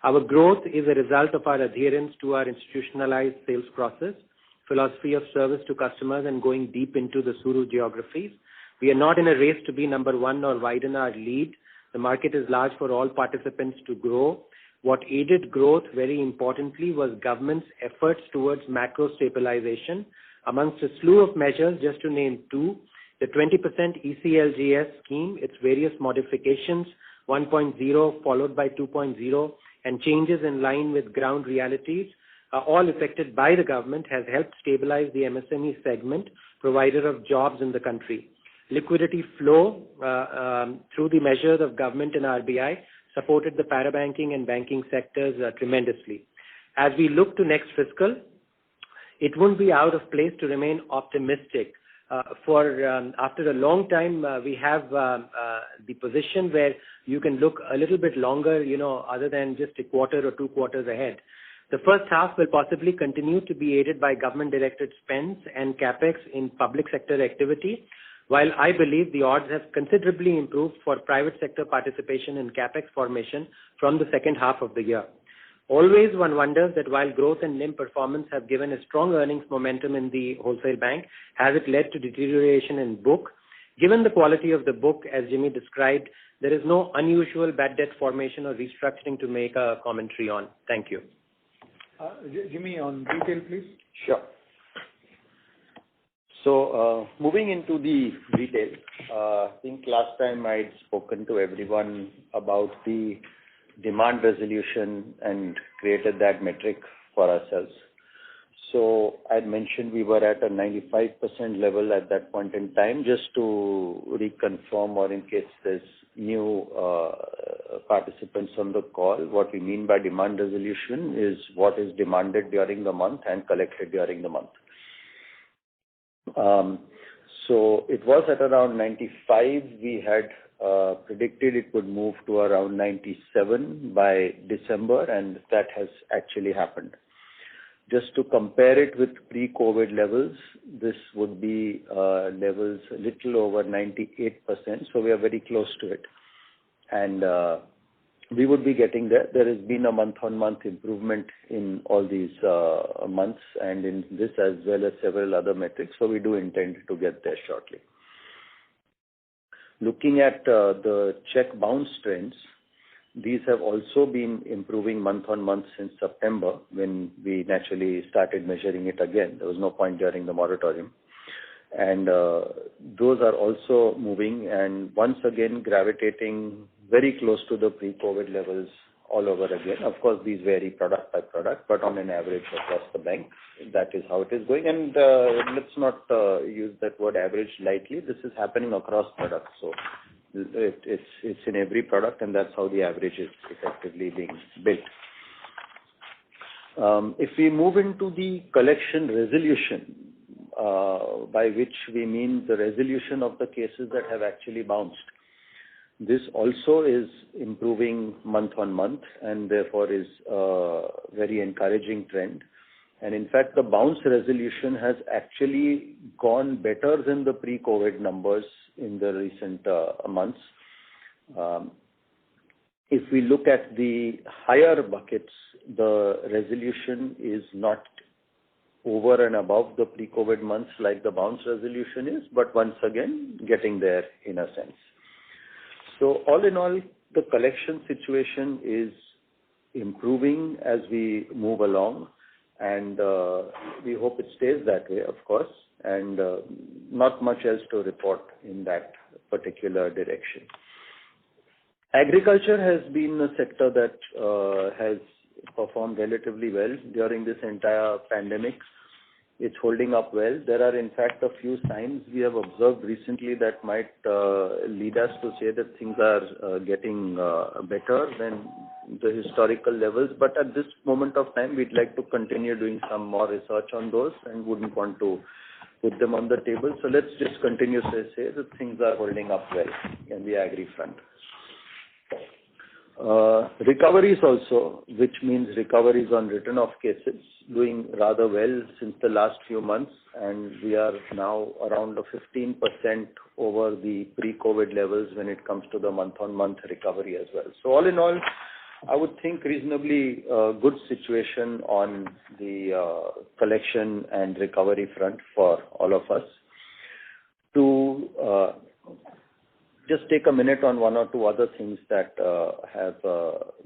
Our growth is a result of our adherence to our institutionalized sales process, philosophy of service to customers, and going deep into the Suru geographies. We are not in a race to be number one or widen our lead. The market is large for all participants to grow. What aided growth, very importantly, was government's efforts towards macro stabilization. Amongst a slew of measures, just to name two, the 20% ECLGS scheme, its various modifications, 1.0 followed by 2.0, and changes in line with ground realities, all effected by the government, has helped stabilize the MSME segment, provider of jobs in the country. Liquidity flow through the measures of government and RBI supported the parabanking and banking sectors tremendously. As we look to next fiscal, it won't be out of place to remain optimistic After a long time, we have the position where you can look a little bit longer, other than just a quarter or 2 quarters ahead. The first half will possibly continue to be aided by government-directed spends and capex in public sector activity, while I believe the odds have considerably improved for private sector participation in capex formation from the second half of the year. Always one wonders that while growth and NIM performance have given a strong earnings momentum in the wholesale bank, has it led to deterioration in book? Given the quality of the book, as Jimmy described, there is no unusual bad debt formation or restructuring to make a commentary on. Thank you. Jimmy, on retail, please. Sure. So, moving into the retail, I think last time I'd spoken to everyone about the demand resolution and created that metric for ourselves. So I'd mentioned we were at a 95% level at that point in time. Just to reconfirm, or in case there's new participants on the call, what we mean by demand resolution is what is demanded during the month and collected during the month. So it was at around 95. We had predicted it would move to around 97 by December, and that has actually happened. Just to compare it with pre-COVID levels, this would be levels a little over 98%, so we are very close to it. And we would be getting there. There has been a month-on-month improvement in all these months, and in this as well as several other metrics, so we do intend to get there shortly. Looking at the check bounce trends, these have also been improving month-on-month since September, when we naturally started measuring it again. There was no point during the moratorium. And those are also moving and once again gravitating very close to the pre-COVID levels all over again. Of course, these vary product by product, but on an average across the bank, that is how it is going. And let's not use that word average lightly. This is happening across products. So it's in every product, and that's how the average is effectively being built. If we move into the collection resolution, by which we mean the resolution of the cases that have actually bounced, this also is improving month on month, and therefore is a very encouraging trend. And in fact, the bounce resolution has actually gone better than the pre-COVID numbers in the recent months. If we look at the higher buckets, the resolution is not over and above the pre-COVID months like the bounce resolution is, but once again, getting there in a sense. So all in all, the collection situation is improving as we move along, and we hope it stays that way, of course, and not much else to report in that particular direction. Agriculture has been a sector that has performed relatively well during this entire pandemic. It's holding up well. There are in fact a few signs we have observed recently that might lead us to say that things are getting better than the historical levels. But at this moment of time, we'd like to continue doing some more research on those and wouldn't want to put them on the table. So let's just continue to say that things are holding up well in the agri front. Recoveries also, which means recoveries on written off cases, doing rather well since the last few months, and we are now around 15% over the pre-COVID levels when it comes to the month-on-month recovery as well. So all in all, I would think reasonably good situation on the collection and recovery front for all of us. To just take a minute on one or two other things that have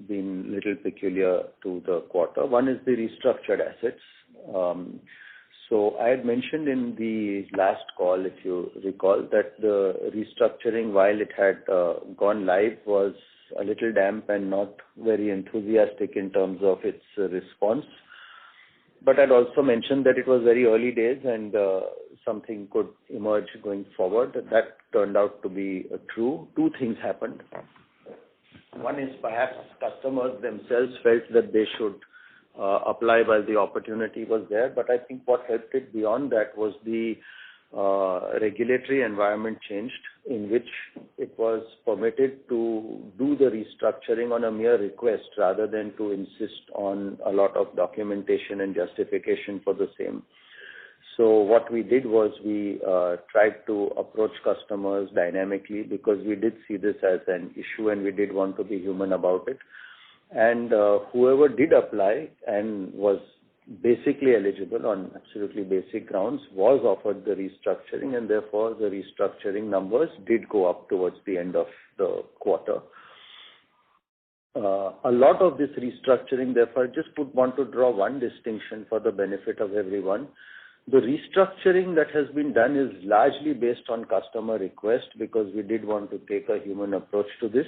been little peculiar to the quarter. One is the restructured assets. So I had mentioned in the last call, if you recall, that the restructuring, while it had gone live, was a little damp and not very enthusiastic in terms of its response. But I'd also mentioned that it was very early days and something could emerge going forward. That turned out to be true. Two things happened. One is perhaps customers themselves felt that they should apply while the opportunity was there. But I think what helped it beyond that was the regulatory environment changed, in which it was permitted to do the restructuring on a mere request rather than to insist on a lot of documentation and justification for the same. So what we did was we tried to approach customers dynamically, because we did see this as an issue and we did want to be human about it. And whoever did apply and was basically eligible on absolutely basic grounds was offered the restructuring, and therefore the restructuring numbers did go up towards the end of the quarter. A lot of this restructuring, therefore, I just would want to draw one distinction for the benefit of everyone. The restructuring that has been done is largely based on customer request, because we did want to take a human approach to this.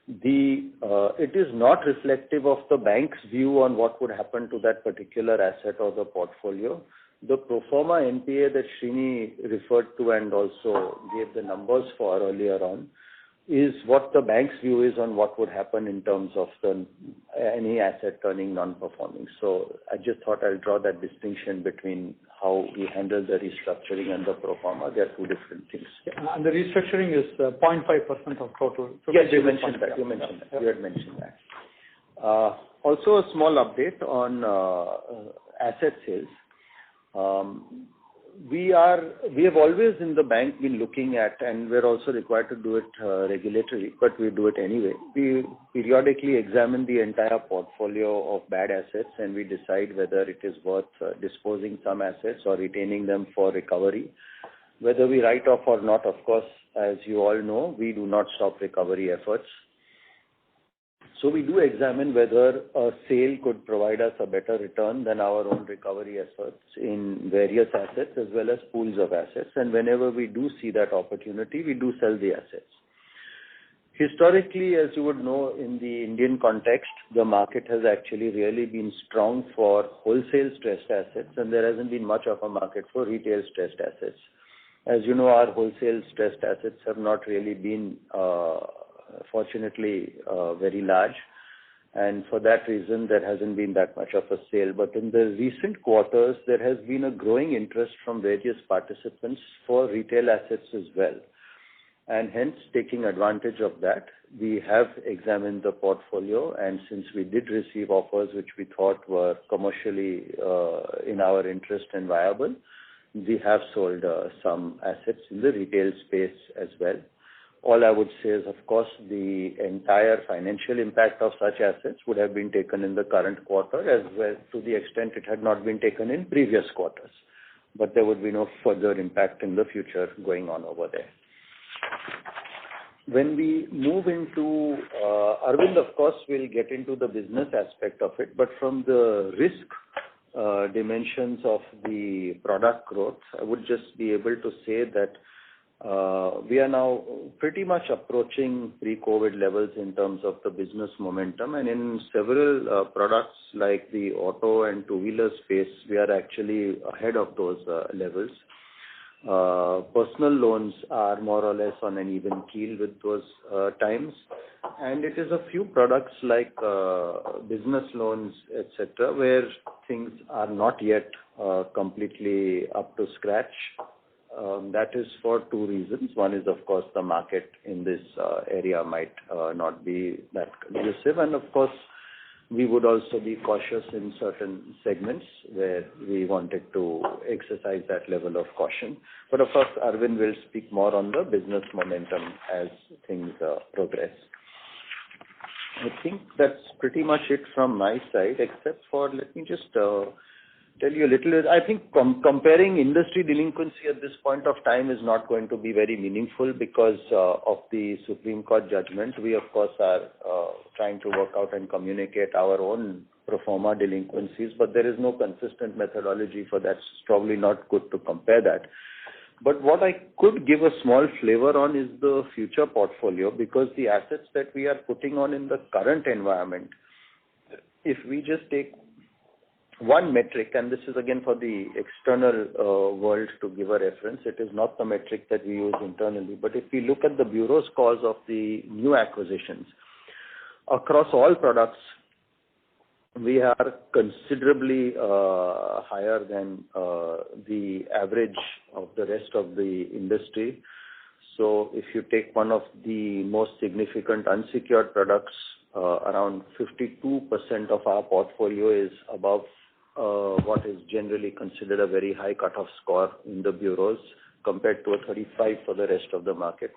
It is not reflective of the bank's view on what would happen to that particular asset or the portfolio. The pro forma NPA that Srini referred to and also gave the numbers for earlier on is what the bank's view is on what would happen in terms of any asset turning non-performing. So I just thought I'll draw that distinction between how we handle the restructuring and the pro forma. They are two different things. Yeah, and the restructuring is 0.5% of total. Yes, you mentioned that. You had mentioned that. Also, a small update on asset sales. We have always in the bank been looking at, and we're also required to do it regulatory, but we do it anyway. We periodically examine the entire portfolio of bad assets, and we decide whether it is worth disposing some assets or retaining them for recovery. Whether we write off or not, of course, as you all know, we do not stop recovery efforts. So we do examine whether a sale could provide us a better return than our own recovery efforts in various assets as well as pools of assets. And whenever we do see that opportunity, we do sell the assets. Historically, as you would know, in the Indian context, the market has actually really been strong for wholesale stressed assets, and there hasn't been much of a market for retail stressed assets. As you know, our wholesale stressed assets have not really been fortunately very large, and for that reason there hasn't been that much of a sale. But in the recent quarters there has been a growing interest from various participants for retail assets as well, and hence taking advantage of that, we have examined the portfolio, and since we did receive offers which we thought were commercially in our interest and viable, we have sold some assets in the retail space as well. All I would say is, of course, the entire financial impact of such assets would have been taken in the current quarter, as well to the extent it had not been taken in previous quarters. But there would be no further impact in the future going on over there. When we move into, Arvind, of course, will get into the business aspect of it, but from the risk dimensions of the product growth, I would just be able to say that we are now pretty much approaching pre-COVID levels in terms of the business momentum, and in several products like the auto and two-wheeler space, we are actually ahead of those levels. Personal loans are more or less on an even keel with those times, and it is a few products like business loans, etc., where things are not yet completely up to scratch. That is for two reasons. One is, of course, the market in this area might not be that conducive, and of course, we would also be cautious in certain segments where we wanted to exercise that level of caution. But of course, Arvind will speak more on the business momentum as things progress. I think that's pretty much it from my side, except for, let me just tell you a little bit. I think comparing industry delinquency at this point of time is not going to be very meaningful because of the Supreme Court judgment. We, of course, are trying to work out and communicate our own pro forma delinquencies, but there is no consistent methodology for that. It's probably not good to compare that. But what I could give a small flavor on is the future portfolio, because the assets that we are putting on in the current environment, if we just take one metric, and this is again for the external world to give a reference, it is not the metric that we use internally, but if we look at the bureau scores of the new acquisitions, across all products, we are considerably higher than the average of the rest of the industry. So if you take one of the most significant unsecured products, around 52% of our portfolio is above what is generally considered a very high cutoff score in the bureaus, compared to a 35 for the rest of the market.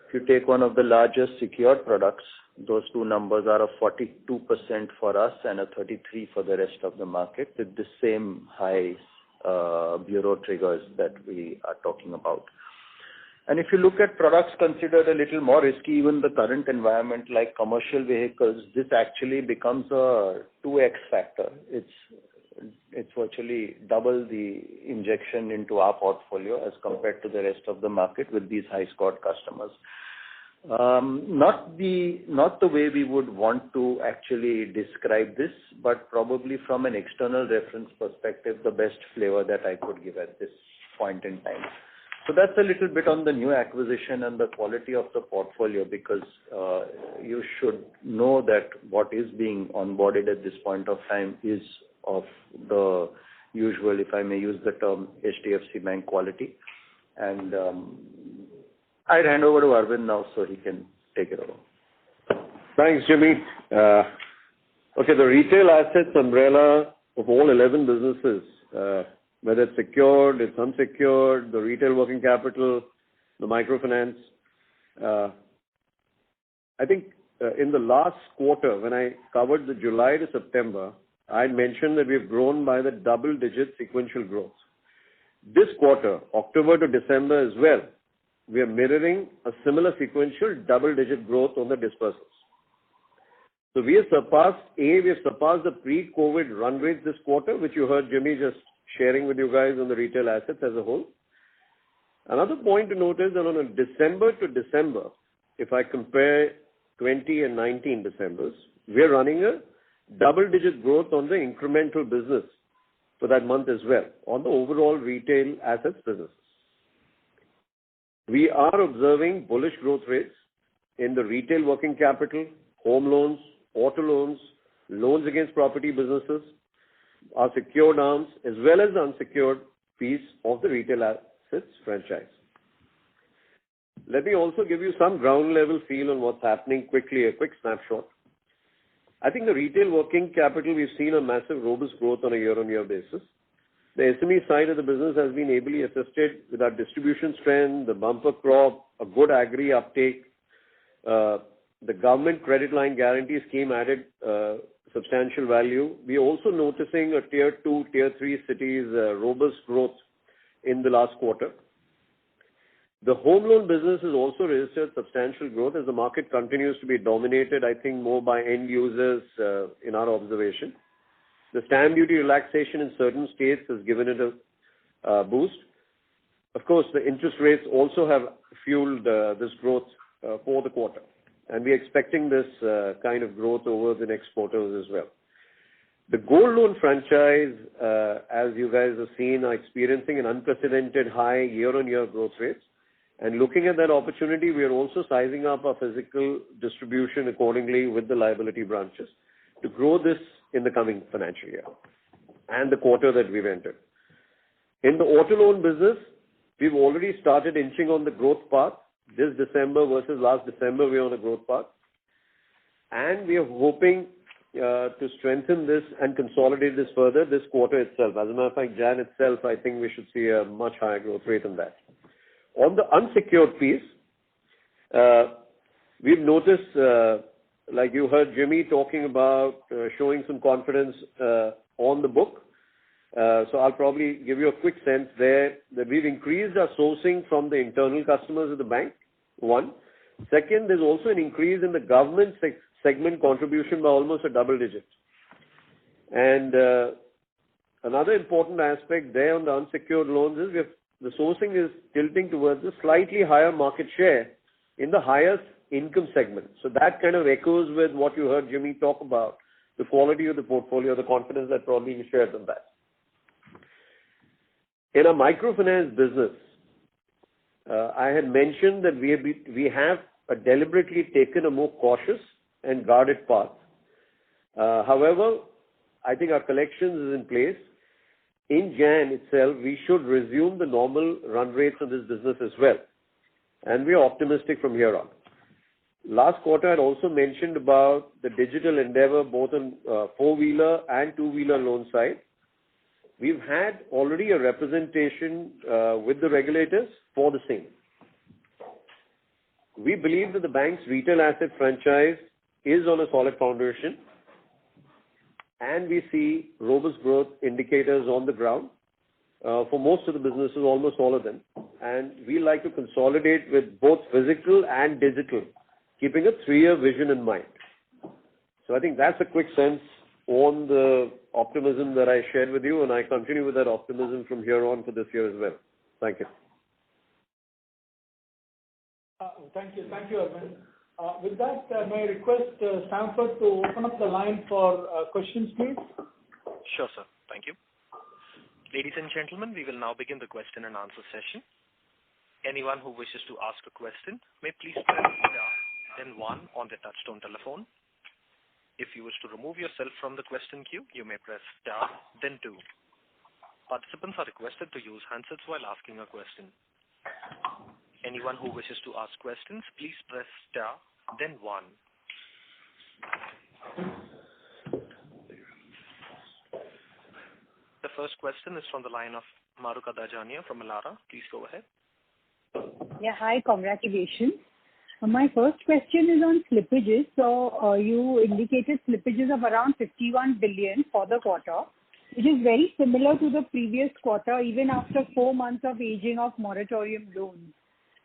If you take one of the largest secured products, those two numbers are a 42% for us and a 33 for the rest of the market, with the same high bureau triggers that we are talking about. And if you look at products considered a little more risky, even the current environment like commercial vehicles, this actually becomes a 2x factor. It's virtually double the injection into our portfolio as compared to the rest of the market with these high scored customers. Not the way we would want to actually describe this, but probably from an external reference perspective, the best flavor that I could give at this point in time. So that's a little bit on the new acquisition and the quality of the portfolio, because you should know that what is being onboarded at this point of time is of the usual, if I may use the term, HDFC Bank quality. And I'd hand over to Arvind now so he can take it over. Thanks, Jimmy. Okay, the retail assets umbrella of all 11 businesses, whether it's secured, it's unsecured, the retail working capital, the microfinance. I think in the last quarter, when I covered the July to September, I mentioned that we've grown by the double-digit sequential growth. This quarter, October to December as well, we are mirroring a similar sequential double-digit growth on the dispersals. So we have surpassed the pre-COVID run rate this quarter, which you heard Jimmy just sharing with you guys on the retail assets as a whole. Another point to note is that on a December to December, if I compare 20 and 19 Decembers, we are running a double-digit growth on the incremental business for that month as well, on the overall retail assets businesses. We are observing bullish growth rates in the retail working capital, home loans, auto loans, loans against property businesses, our secured arms, as well as the unsecured piece of the retail assets franchise. Let me also give you some ground level feel on what's happening quickly, a quick snapshot. I think the retail working capital, we've seen a massive robust growth on a year-on-year basis. The SME side of the business has been ably assisted with our distribution strength, the bumper crop, a good agri uptake. The government credit line guarantee scheme added substantial value. We are also noticing a tier 2, tier 3 cities robust growth in the last quarter. The home loan business has also registered substantial growth as the market continues to be dominated, I think, more by end users in our observation. The stamp duty relaxation in certain states has given it a boost. Of course, the interest rates also have fueled this growth for the quarter. And we're expecting this kind of growth over the next quarters as well. The gold loan franchise, as you guys have seen, are experiencing an unprecedented high year-on-year growth rates. And looking at that opportunity, we are also sizing up our physical distribution accordingly with the liability branches to grow this in the coming financial year and the quarter that we've entered. In the auto loan business, we've already started inching on the growth path. This December versus last December, we're on a growth path. And we are hoping to strengthen this and consolidate this further this quarter itself. As a matter of fact, Jan itself, I think we should see a much higher growth rate than that. On the unsecured piece, we've noticed, like you heard Jimmy talking about, showing some confidence on the book. So I'll probably give you a quick sense there that we've increased our sourcing from the internal customers of the bank, one. Second, there's also an increase in the government segment contribution by almost a double digit. And another important aspect there on the unsecured loans is the sourcing is tilting towards a slightly higher market share in the highest income segment. So that kind of echoes with what you heard Jimmy talk about, the quality of the portfolio, the confidence that probably you shared on that. In a microfinance business, I had mentioned that we have deliberately taken a more cautious and guarded path. However, I think our collections is in place. In Jan itself, we should resume the normal run rates of this business as well. And we are optimistic from here on. Last quarter, I had also mentioned about the digital endeavor both on four-wheeler and two-wheeler loan side. We've had already a representation with the regulators for the same. We believe that the bank's retail asset franchise is on a solid foundation, and we see robust growth indicators on the ground for most of the businesses, almost all of them. And we like to consolidate with both physical and digital, keeping a 3-year vision in mind. So I think that's a quick sense on the optimism that I shared with you, and I continue with that optimism from here on for this year as well. Thank you. Thank you, Arvind. With that, may I request Stanford to open up the line for questions, please? Sure, sir. Thank you. Ladies and gentlemen, we will now begin the question and answer session. Anyone who wishes to ask a question may please press star, then 1 on their touchtone telephone. If you wish to remove yourself from the question queue, you may press star, then 2. Participants are requested to use handsets while asking a question. Anyone who wishes to ask questions, please press star, then 1. The first question is from the line of Mahrukh Adajania from Elara. Please go ahead. Yeah, hi, congratulations. My first question is on slippages. So you indicated slippages of around 51 billion for the quarter, which is very similar to the previous quarter, even after 4 months of aging of moratorium loans.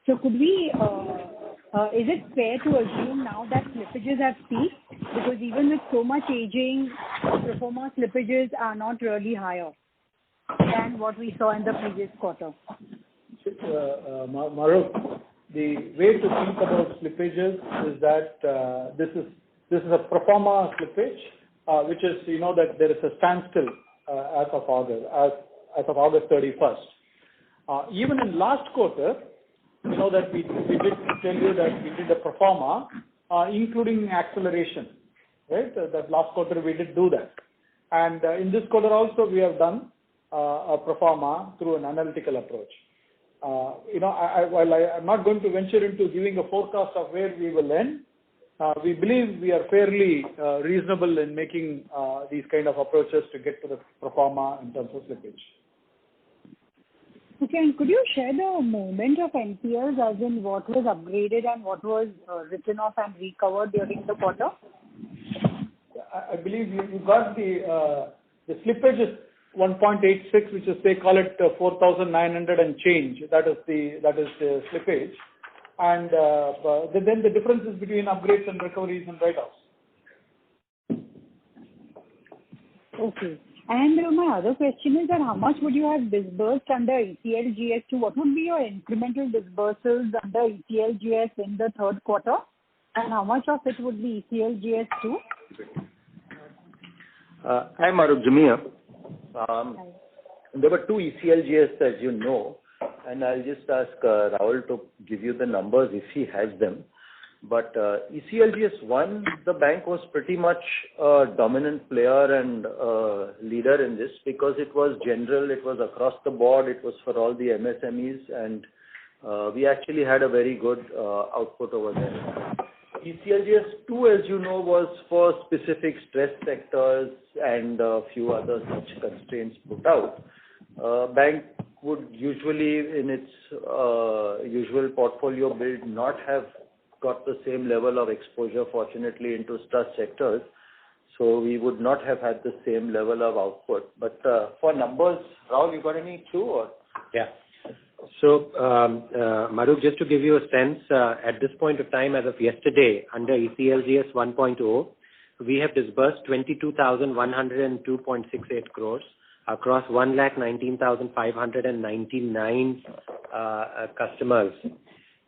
So could we, is it fair to assume now that slippages have peaked? Because even with so much aging, pro forma slippages are not really higher than what we saw in the previous quarter. Mahrukh, the way to think about slippages is that this is a pro forma slippage, which is, that there is a standstill as of August 31st. Even in last quarter, that we did tell you that we did a pro forma, including acceleration, right? That last quarter we did do that. And in this quarter also we have done a pro forma through an analytical approach. While I'm not going to venture into giving a forecast of where we will end, we believe we are fairly reasonable in making these kind of approaches to get to the pro forma in terms of slippage. Okay, and could you share the movement of NPLs, as in what was upgraded and what was written off and recovered during the quarter? I believe you got the slippage is 1.86, which is, call it 4,900 and change. That is the slippage, and then the differences between upgrades and recoveries and write-offs. Okay. And my other question is that how much would you have disbursed under ECLGS 2? What would be your incremental disbursals under ECLGS in the third quarter? And how much of it would be ECLGS 2? Hi, Mahrukh, Jamia. There were 2 ECLGS, as you know, and I'll just ask Rahul to give you the numbers if he has them. But ECLGS 1, the bank was pretty much a dominant player and leader in this because it was general, it was across the board, it was for all the MSMEs, and we actually had a very good output over there. ECLGS 2, as you know, was for specific stress sectors and a few other such constraints put out. Bank would usually, in its usual portfolio build, not have got the same level of exposure, fortunately, into stress sectors. So we would not have had the same level of output. But for numbers, Rahul, you got any clue? Or? Yeah. So, Mahrukh, just to give you a sense, at this point of time, as of yesterday, under ECLGS 1.0, we have disbursed 22,102.68 crores across 1,19,599 customers.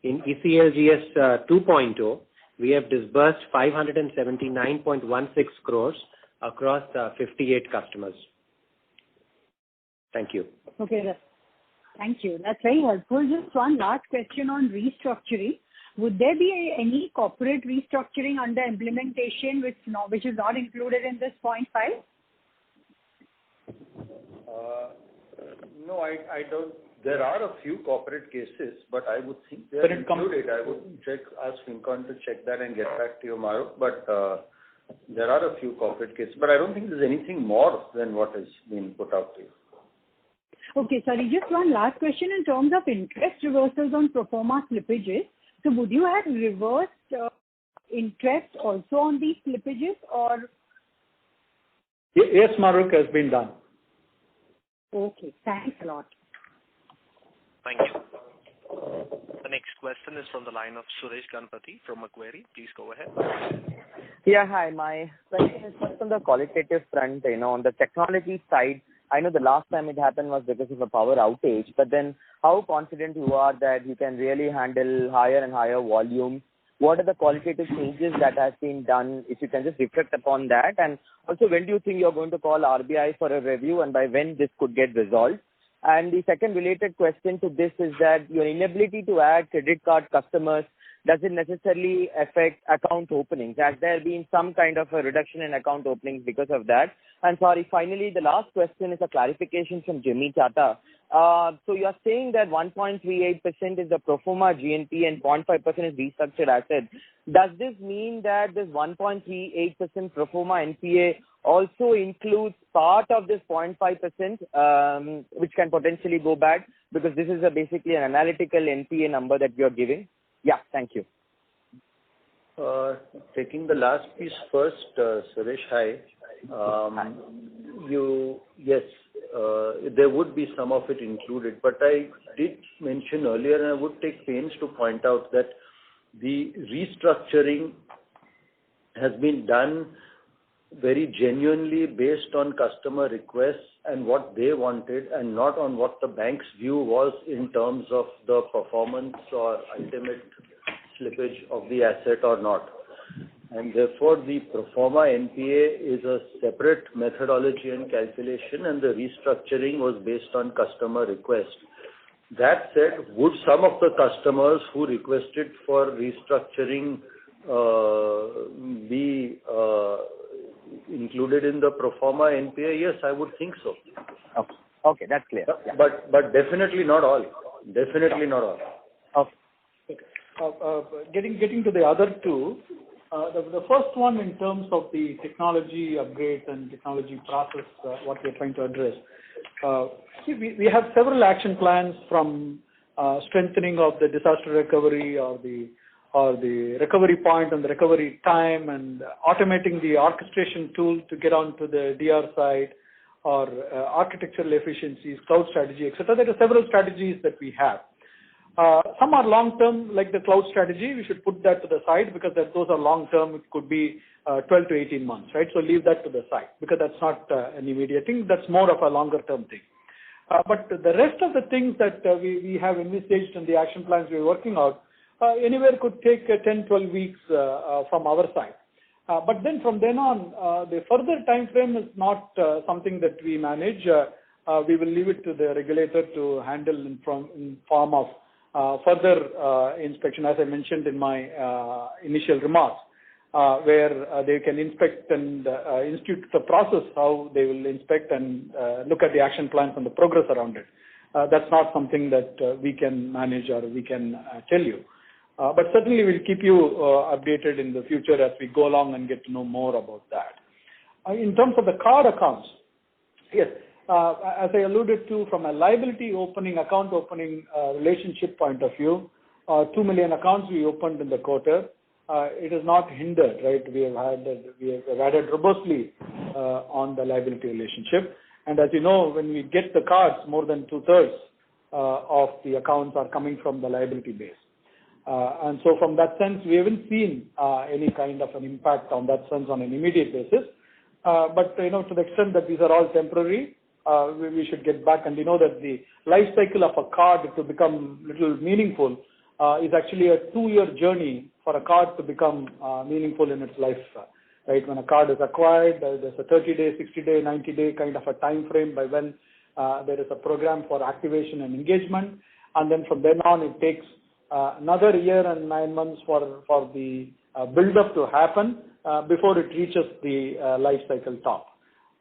In ECLGS 2.0, we have disbursed 579.16 crores across 58 customers. Thank you. Okay, thank you. That's very helpful. Just one last question on restructuring. Would there be any corporate restructuring under implementation which is not included in this 0.5? No, I don't. There are a few corporate cases, but I would think they are included. I would ask FinCon to check that and get back to you tomorrow. But there are a few corporate cases, but I don't think there's anything more than what has been put out to you. Okay, sorry, just one last question in terms of interest reversals on pro forma slippages. So would you have reversed interest also on these slippages or? Yes, Mahrukh, has been done. Okay, thanks a lot. Thank you. The next question is from the line of Suresh Ganapathy from Macquarie. Please go ahead. Yeah, hi. My question is first on the qualitative front, on the technology side. I know the last time it happened was because of a power outage, but then how confident you are that you can really handle higher and higher volumes? What are the qualitative changes that has been done? If you can just reflect upon that. And also, when do you think you're going to call RBI for a review and by when this could get resolved? And the second related question to this is that your inability to add credit card customers doesn't necessarily affect account openings. Has there been some kind of a reduction in account openings because of that? And sorry, finally, the last question is a clarification from Jimmy Chata. So you are saying that 1.38% is the pro forma GNP and 0.5% is restructured assets. Does this mean that this 1.38% pro forma NPA also includes part of this 0.5%, which can potentially go bad? Because this is basically an analytical NPA number that you are giving. Yeah, thank you. Taking the last piece first, Suresh, hi. Yes, there would be some of it included, but I did mention earlier, and I would take pains to point out that the restructuring has been done very genuinely based on customer requests and what they wanted, and not on what the bank's view was in terms of the performance or ultimate slippage of the asset or not. And therefore, the pro forma NPA is a separate methodology and calculation, and the restructuring was based on customer request. That said, would some of the customers who requested for restructuring be included in the pro forma NPA? Yes, I would think so. Okay, that's clear. Yeah. But definitely not all. Definitely not all. Okay. Getting to the other two, the first one in terms of the technology upgrades and technology process, what we're trying to address. We have several action plans, from strengthening of the disaster recovery or the recovery point and the recovery time, and automating the orchestration tool to get onto the DR side, or architectural efficiencies, cloud strategy, etc. There are several strategies that we have. Some are long-term, like the cloud strategy. We should put that to the side because those are long-term. It could be 12 to 18 months, right? So leave that to the side because that's not an immediate thing. That's more of a longer-term thing. But the rest of the things that we have envisaged in the action plans we're working out, anywhere could take 10, 12 weeks from our side. But then from then on, the further time frame is not something that we manage. We will leave it to the regulator to handle in form of further inspection, as I mentioned in my initial remarks, where they can inspect and institute the process, how they will inspect and look at the action plans and the progress around it. That's not something that we can manage or we can tell you. But certainly we'll keep you updated in the future as we go along and get to know more about that. In terms of the card accounts, yes, as I alluded to, from a liability opening, account opening relationship point of view, 2 million accounts we opened in the quarter. It is not hindered, right? We have added robustly on the liability relationship. And as you know, when we get the cards, more than 2/3 of the accounts are coming from the liability base. And so from that sense, we haven't seen any kind of an impact on that sense on an immediate basis. But, to the extent that these are all temporary, we should get back. And we know that the life cycle of a card to become little meaningful is actually a 2-year journey for a card to become meaningful in its life. Right? When a card is acquired, there's a 30-day, 60-day, 90-day kind of a time frame by when there is a program for activation and engagement. And then from then on, it takes another year and 9 months for the build-up to happen before it reaches the life cycle top.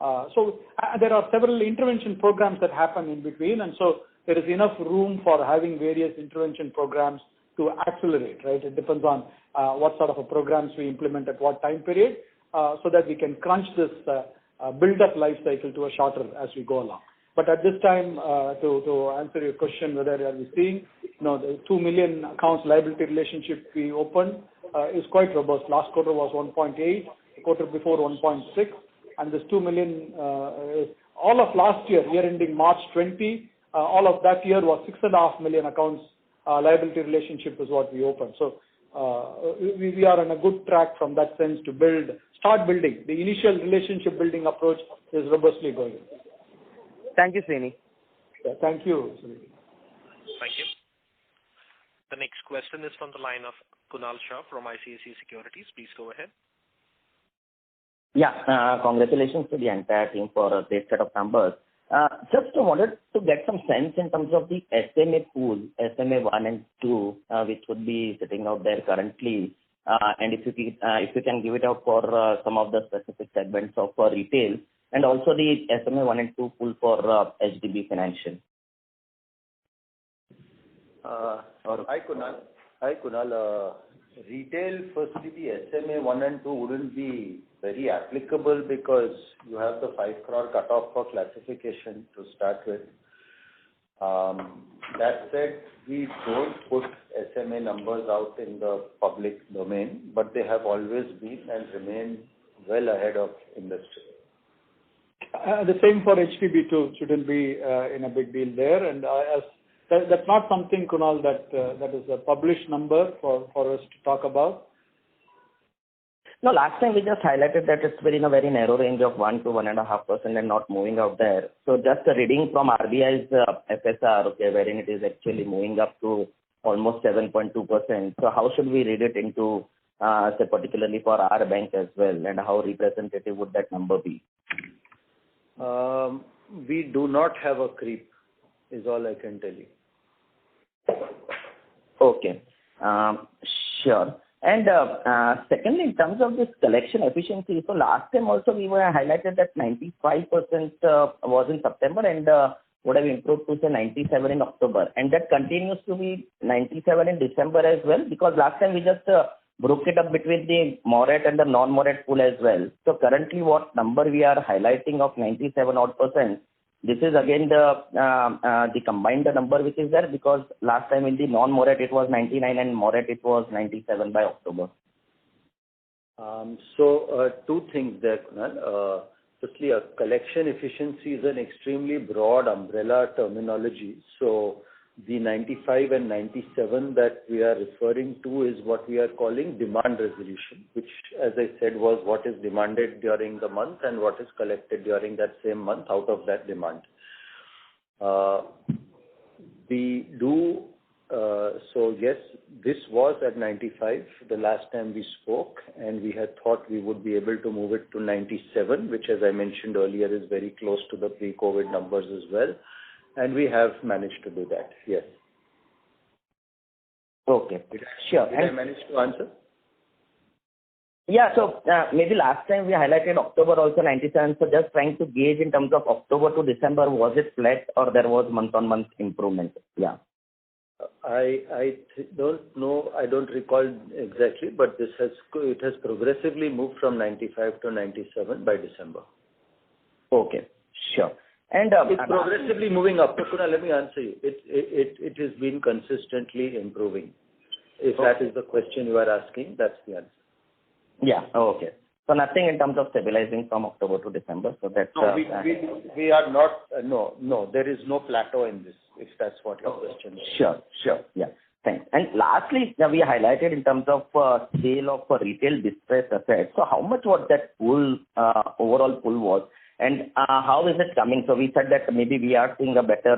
There are several intervention programs that happen in between, and so there is enough room for having various intervention programs to accelerate, right? It depends on what sort of programs we implement at what time period, so that we can crunch this build-up life cycle to a shorter as we go along. But at this time, to answer your question, whether are we seeing, the 2 million accounts liability relationship we opened is quite robust. Last quarter was 1.8, the quarter before 1.6, and this 2 million, all of last year ending March 20, all of that year was 6.5 million accounts liability relationship is what we opened. So we are on a good track from that sense to start building. The initial relationship building approach is robustly going. Thank you, Srini. Yeah, thank you, Srini. Thank you. The next question is from the line of Kunal Shah from ICICI Securities. Please go ahead. Yeah, congratulations to the entire team for a great set of numbers. Just wanted to get some sense in terms of the SMA pool, SMA 1 and 2, which would be sitting out there currently. And if you can give it out for some of the specific segments of retail, and also the SMA 1 and 2 pool for HDB Financial. Hi, Kunal. Retail, firstly, the SMA 1 and 2 wouldn't be very applicable because you have the 5 crore cutoff for classification to start with. That said, we don't put SMA numbers out in the public domain, but they have always been and remain well ahead of industry. The same for HDB too. Shouldn't be in a big deal there. And that's not something, Kunal, that is a published number for us to talk about. No, last time we just highlighted that it's within a very narrow range of 1 to 1.5% and not moving out there. So just a reading from RBI's FSR, okay, wherein it is actually moving up to almost 7.2%. So how should we read it into, say, particularly for our bank as well, and how representative would that number be? We do not have a creep, is all I can tell you. Okay, sure. And secondly, in terms of this collection efficiency, so last time also we were highlighted that 95% was in September and would have improved to say 97 in October. And that continues to be 97 in December as well, because last time we just broke it up between the morat and the non-morat pool as well. So currently what number we are highlighting of 97 odd %, this is again the combined number which is there, because last time in the non-morat it was 99 and morat it was 97 by October. So two things there, Kunal. Firstly, a collection efficiency is an extremely broad umbrella terminology. So the 95 and 97 that we are referring to is what we are calling demand resolution, which, as I said, was what is demanded during the month and what is collected during that same month out of that demand. So yes, this was at 95 the last time we spoke, and we had thought we would be able to move it to 97, which, as I mentioned earlier, is very close to the pre-COVID numbers as well. And we have managed to do that, yes. Okay, sure. Did I manage to answer? Yeah, so maybe last time we highlighted October also 97, so just trying to gauge in terms of October to December, was it flat or there was month-on-month improvement? Yeah. I don't know, I don't recall exactly, but it has progressively moved from 95 to 97 by December. Okay, sure. And it's progressively moving up. Kunal, let me answer you. It has been consistently improving. If that is the question you are asking, that's the answer. Yeah. Okay. So nothing in terms of stabilizing from October to December. So that's no. We are not. No. There is no plateau in this. If that's what your question is. Sure. Yeah. Thanks. And lastly, we highlighted in terms of sale of retail distressed assets. So how much was that pool, overall pool was? And how is it coming? So we said that maybe we are seeing a better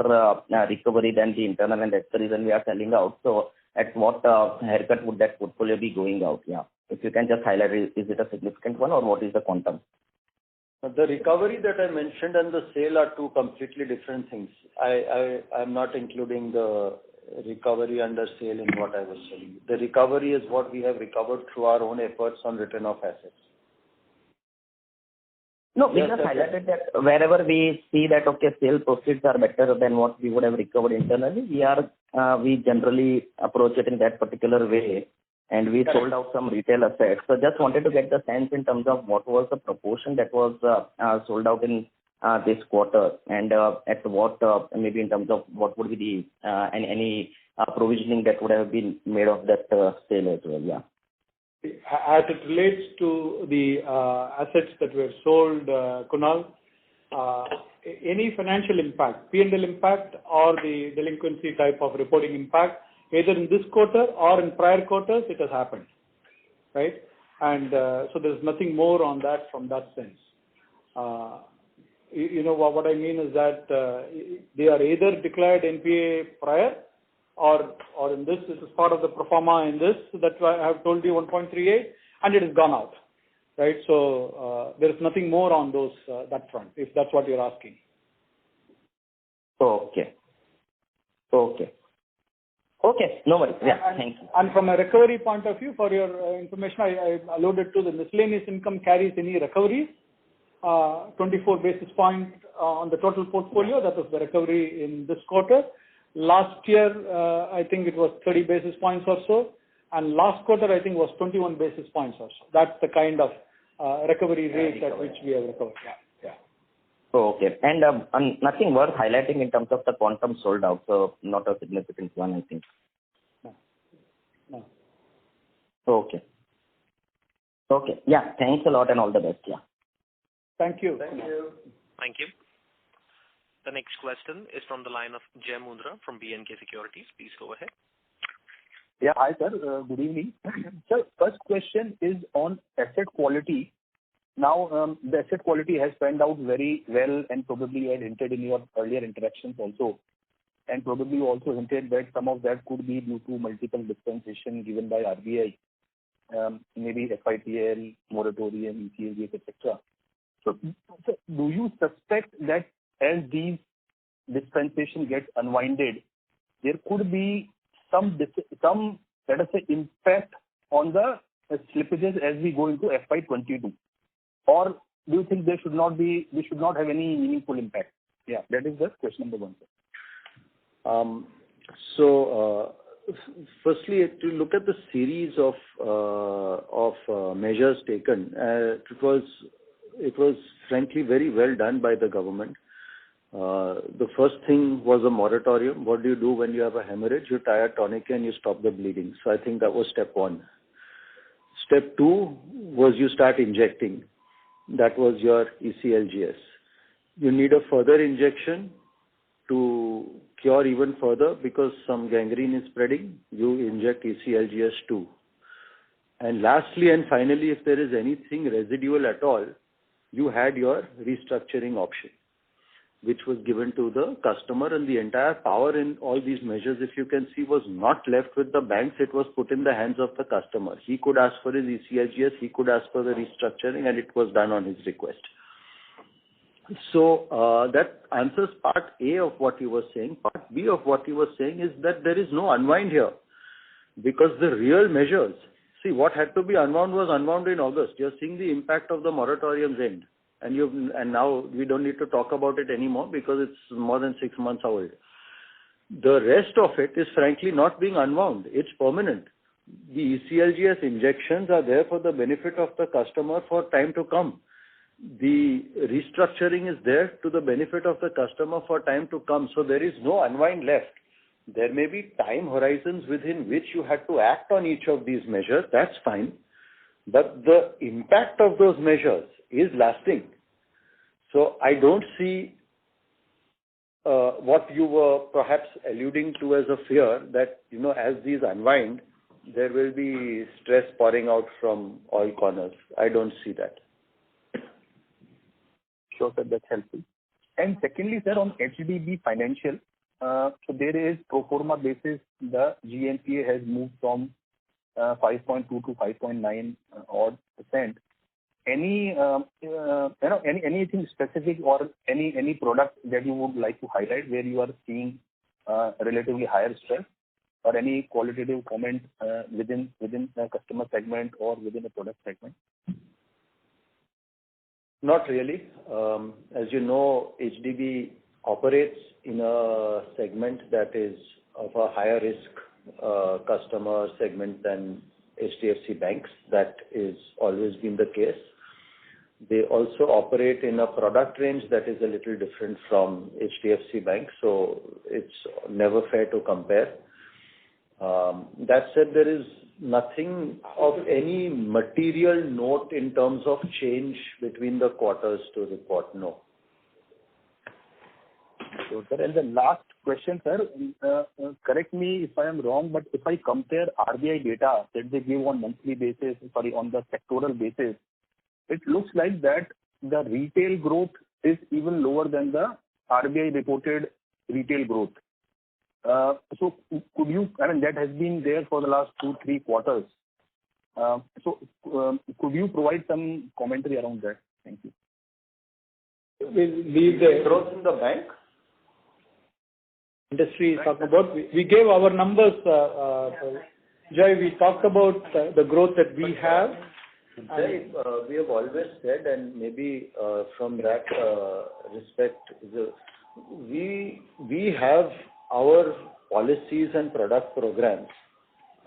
recovery than the internal, and that's the reason we are selling out. So at what haircut would that portfolio be going out? Yeah. If you can just highlight, is it a significant one or what is the quantum? The recovery that I mentioned and the sale are two completely different things. I'm not including the recovery under sale in what I was saying. The recovery is what we have recovered through our own efforts on return of assets. No, we just highlighted that wherever we see that, okay, sale proceeds are better than what we would have recovered internally, we generally approach it in that particular way, and we sold out some retail assets. So just wanted to get the sense in terms of what was the proportion that was sold out in this quarter, and at what, maybe in terms of what would be the any provisioning that would have been made of that sale as well. Yeah. As it relates to the assets that were sold, Kunal, any financial impact, P&L impact or the delinquency type of reporting impact, either in this quarter or in prior quarters, it has happened, right? And so there's nothing more on that from that sense. What I mean is that they are either declared NPA prior, or in this is part of the pro forma in this, so that's why I have told you 1.38, and it has gone out, right? So there is nothing more on those that front, if that's what you're asking. Okay. No worries. Yeah, thank you. And from a recovery point of view, for your information, I alluded to the miscellaneous income carries any recovery, 24 basis point on the total portfolio. That was the recovery in this quarter. Last year, I think it was 30 basis points or so, and last quarter, I think, was 21 basis points or so. That's the kind of recovery rate at which we have recovered. Yeah. Okay. And nothing worth highlighting in terms of the quantum sold out, so not a significant one, I think. No. Okay. Yeah, thanks a lot and all the best. Yeah. Thank you. Thank you. The next question is from the line of Jai Mundhra from B&K Securities. Please go ahead. Yeah, hi sir. Good evening. Sir, first question is on asset quality. Now, the asset quality has panned out very well, and probably you had hinted in your earlier interactions also. And probably you also hinted that some of that could be due to multiple dispensation given by RBI, maybe FITL, moratorium, ECLGS, etc. So, do you suspect that as these dispensation get unwinded, there could be some let us say, impact on the slippages as we go into FY22? Or do you think they should not have any meaningful impact? Yeah, that is the question number one, sir. Firstly, to look at the series of measures taken, it was frankly very well done by the government. The first thing was a moratorium. What do you do when you have a hemorrhage? You tie a tourniquet and you stop the bleeding. So I think that was step one. Step two was you start injecting. That was your ECLGS. You need a further injection to cure even further because some gangrene is spreading. You inject ECLGS too. And lastly and finally, if there is anything residual at all, you had your restructuring option, which was given to the customer, and the entire power in all these measures, if you can see, was not left with the banks. It was put in the hands of the customer. He could ask for his ECLGS, he could ask for the restructuring, and it was done on his request. So that answers part A of what you were saying. Part B of what you were saying is that there is no unwind here, because the real measures, see, what had to be unwound was unwound in August. You're seeing the impact of the moratorium's end. And now we don't need to talk about it anymore because it's more than 6 months old. The rest of it is frankly not being unwound. It's permanent. The ECLGS injections are there for the benefit of the customer for time to come. The restructuring is there to the benefit of the customer for time to come. So there is no unwind left. There may be time horizons within which you had to act on each of these measures. That's fine. But the impact of those measures is lasting. So I don't see what you were perhaps alluding to as a fear that, as these unwind, there will be stress pouring out from all corners. I don't see that. Sure, sir, that's helpful. And secondly, sir, on HDB Financial, so there is pro forma basis, the GNPA has moved from 5.2 to 5.9 odd %. Anything specific or any product that you would like to highlight where you are seeing relatively higher stress, or any qualitative comment within the customer segment or within the product segment? Not really. As you know, HDB operates in a segment that is of a higher risk customer segment than HDFC banks. That is always been the case. They also operate in a product range that is a little different from HDFC bank, so it's never fair to compare. That said, there is nothing of any material note in terms of change between the quarters to report, no. Sure, sir. And the last question, sir, correct me if I am wrong, but if I compare RBI data that they give on monthly basis, on the sectoral basis, it looks like that the retail growth is even lower than the RBI reported retail growth. So could you, that has been there for the last 2-3 quarters. Could you provide some commentary around that? Thank you. The growth in the bank? Industry is talking about. We gave our numbers, Jai, we talked about the growth that we have. Jai, we have always said, and maybe from that respect, we have our policies and product programs,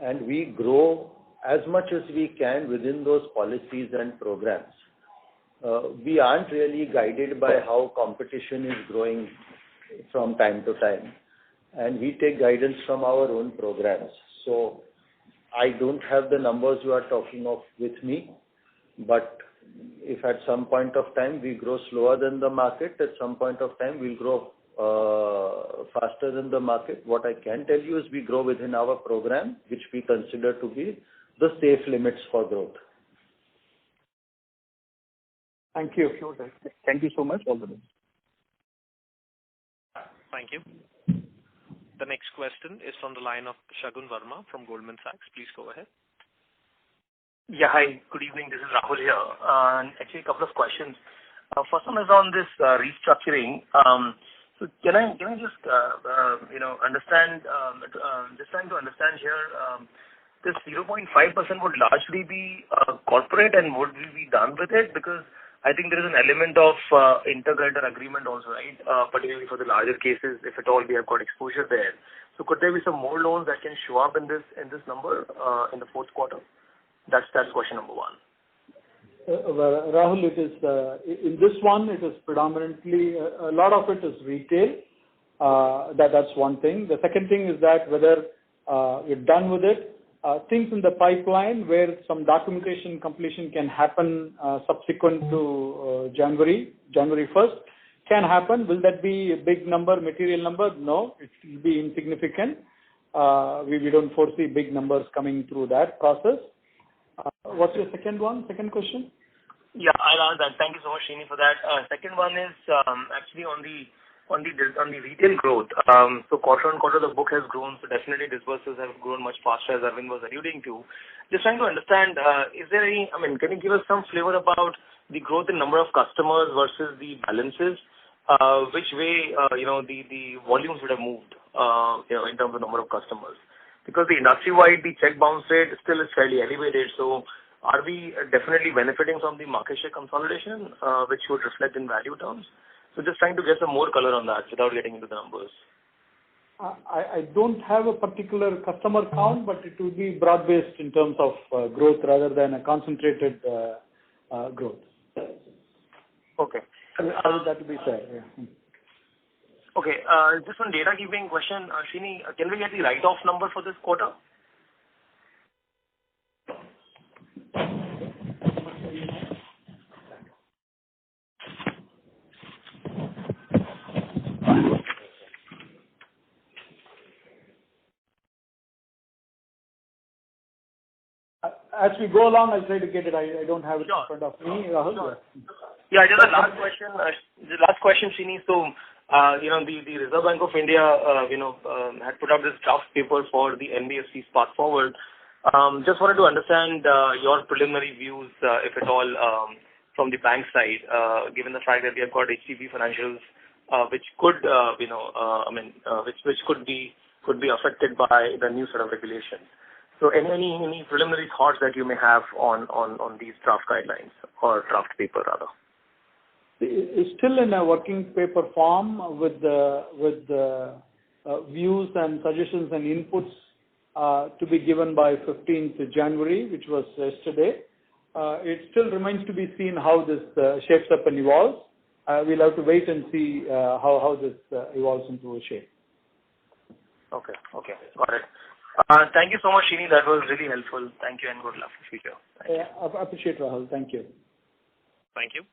and we grow as much as we can within those policies and programs. We aren't really guided by how competition is growing from time to time, and we take guidance from our own programs. So I don't have the numbers you are talking of with me, but if at some point of time we grow slower than the market, at some point of time we'll grow faster than the market. What I can tell you is we grow within our program, which we consider to be the safe limits for growth. Thank you. Sure, sir. Thank you so much. All the best. Thank you. The next question is from the line of Shagun Verma from Goldman Sachs. Please go ahead. Yeah, hi. Good evening. This is Rahul here. Actually, a couple of questions. First one is on this restructuring. So can I just understand? Just trying to understand here. This 0.5% would largely be corporate, and would we be done with it? Because I think there is an element of integrator agreement also, right? Particularly for the larger cases, if at all we have got exposure there. So could there be some more loans that can show up in this number in the fourth quarter? That's question number one. Rahul, it is in this one. It is predominantly a lot of it is retail. That's one thing. The second thing is that whether we're done with it. Things in the pipeline where some documentation completion can happen subsequent to January 1st can happen. Will that be a big number, material number? No, it will be insignificant. We don't foresee big numbers coming through that process. What's your second question? Yeah, I'll answer that. Thank you so much, Srini, for that. Second one is actually on the retail growth. So quarter on quarter, the book has grown. So definitely disbursements have grown much faster, as Arvind was alluding to. Just trying to understand, is there any? Can you give us some flavor about the growth in number of customers versus the balances? Which way the volumes would have moved in terms of number of customers? Because the industry-wide, the check bounce rate still is fairly elevated. So are we definitely benefiting from the market share consolidation, which would reflect in value terms? So just trying to get some more color on that without getting into the numbers. I don't have a particular customer count, but it will be broad-based in terms of growth rather than a concentrated growth. Okay. That will be fair, yeah. Okay. Just one data keeping question. Srini, can we get the write-off number for this quarter? As we go along, I'll try to get it. I don't have it in front of me. Rahul? Sure. Yeah, just a last question. The last question, Srini. So, the Reserve Bank of India, had put up this draft paper for the NBFC's path forward. Just wanted to understand your preliminary views, if at all, from the bank side, given the fact that we have got HDB financials, which could, which could be affected by the new set of regulations. So, any preliminary thoughts that you may have on these draft guidelines or draft paper rather? is still in a working paper form with the views and suggestions and inputs to be given by 15th January, which was yesterday. It still remains to be seen how this shapes up and evolves. We'll have to wait and see how this evolves into a shape. Okay. Got it. Thank you so much, Srini. That was really helpful. Thank you and good luck for future. I appreciate, Rahul. Thank you. Thank you.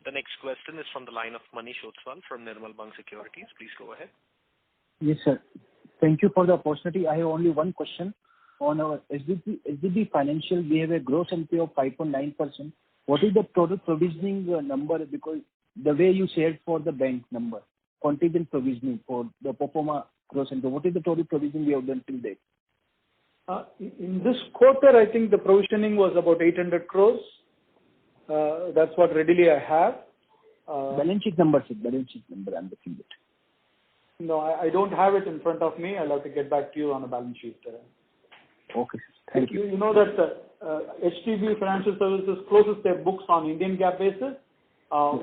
The next question is from the line of Manish Otswal from Nirmal Bang Securities. Please go ahead. Yes, sir. Thank you for the opportunity. I have only one question. On our SBB Financial, we have a gross NPA of 5.9%. What is the total provisioning number? Because the way you shared for the bank number, contingent provisioning for the pro forma gross NPA, what is the total provisioning we have done till date? In this quarter, I think the provisioning was about 800 crores. That's what readily I have. Balance sheet number, sir. Balance sheet number, I'm looking at. No, I don't have it in front of me. I'll have to get back to you on a balance sheet. Okay, thank you. You know that HDB Financial Services closes their books on Indian GAAP basis.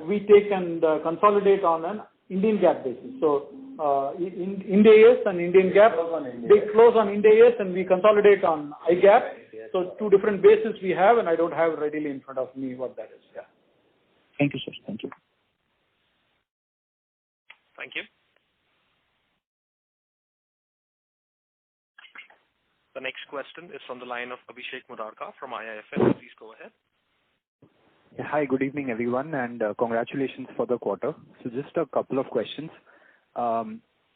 We take and consolidate on an Indian GAAP basis. So Ind AS and Indian GAAP, they close on Ind AS and we consolidate on IGAP. So two different bases we have, and I don't have readily in front of me what that is. Yeah. Thank you, sir. Thank you. Thank you. The next question is from the line of Abhishek Murarka from IIFL. Please go ahead. Hi, good evening, everyone, and congratulations for the quarter. So just a couple of questions.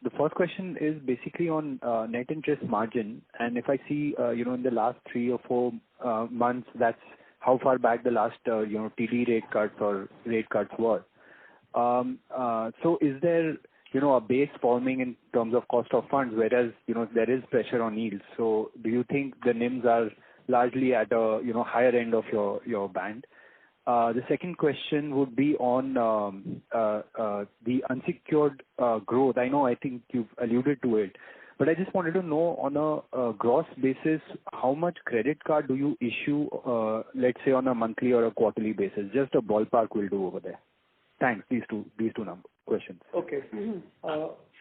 The first question is basically on net interest margin, and if I see, in the last 3 or 4 months, that's how far back the last, TD rate cuts or rate cuts were. So is there, a base forming in terms of cost of funds, whereas, there is pressure on yields. So do you think the NIMs are largely at a, higher end of your band? The second question would be on the unsecured growth. I think you've alluded to it, but I just wanted to know on a gross basis, how much credit card do you issue, let's say on a monthly or a quarterly basis? Just a ballpark will do over there. Thanks. These two questions. Okay.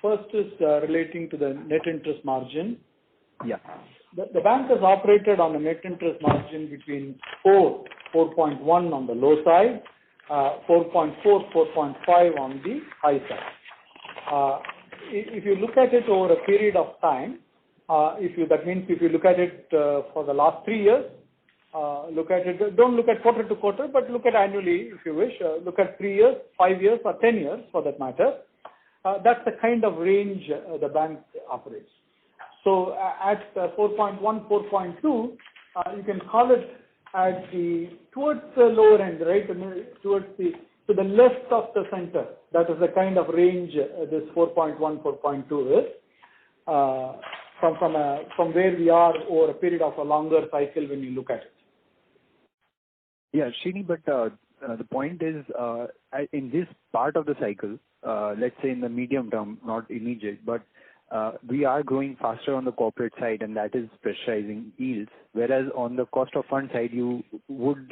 First is relating to the net interest margin. Yeah. The bank has operated on a net interest margin between 4.1 on the low side, 4.4, 4.5 on the high side. If you look at it over a period of time, that means if you look at it for the last 3 years, don't look at quarter to quarter, but look at annually if you wish. Look at 3 years, 5 years, or 10 years for that matter. That's the kind of range the bank operates. So at 4.1, 4.2, you can call it towards the lower end, right? To the left of the center. That is the kind of range this 4.1, 4.2 is. From where we are over a period of a longer cycle when you look at it. Yeah, Srini, but the point is, in this part of the cycle, let's say in the medium term, not immediate, but we are growing faster on the corporate side, and that is pressurizing yields. Whereas on the cost of fund side, you would,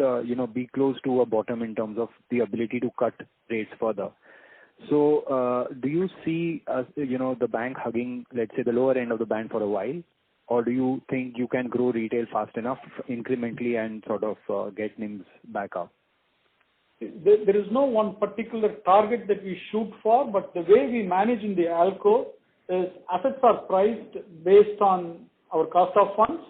be close to a bottom in terms of the ability to cut rates further. So, do you see, the bank hugging, let's say, the lower end of the band for a while? Or do you think you can grow retail fast enough incrementally and sort of get NIMs back up? There is no one particular target that we shoot for, but the way we manage in the ALCO is assets are priced based on our cost of funds.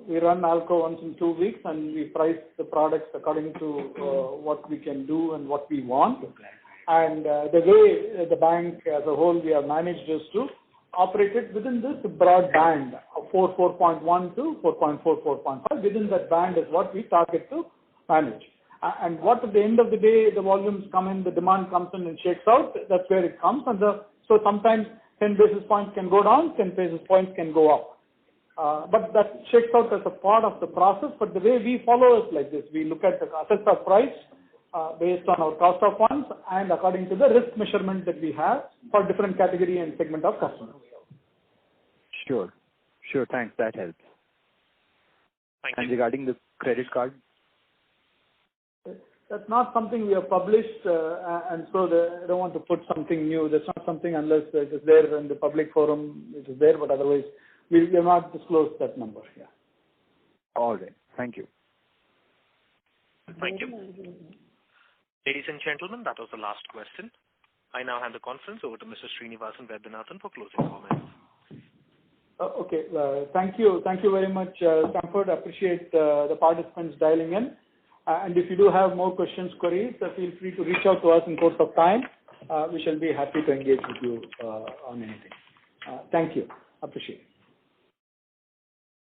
We run ALCO once in 2 weeks and we price the products according to what we can do and what we want. And the way the bank as a whole we have managed is to operate it within this broad band of 4.1 to 4.4, 4.5. Within that band is what we target to manage. And what at the end of the day, the volumes come in, the demand comes in and shakes out, that's where it comes. And so sometimes 10 basis points can go down, 10 basis points can go up. But that shakes out as a part of the process. But the way we follow is like this. We look at the assets are priced based on our cost of funds and according to the risk measurement that we have for different category and segment of customers. Sure. Thanks. That helps. Thank you. And regarding the credit card? That's not something we have published, and so I don't want to put something new. That's not something unless it is there in the public forum, it is there, but otherwise we have not disclosed that number. Yeah. All right. Thank you. Thank you. Ladies and gentlemen, that was the last question. I now hand the conference over to Mr. Srinivasan Vaidyanathan for closing comments. Okay. Thank you. Thank you very much, Stanford. Appreciate the participants dialing in. And if you do have more questions, queries, feel free to reach out to us in course of time. We shall be happy to engage with you on anything. Thank you. Appreciate it.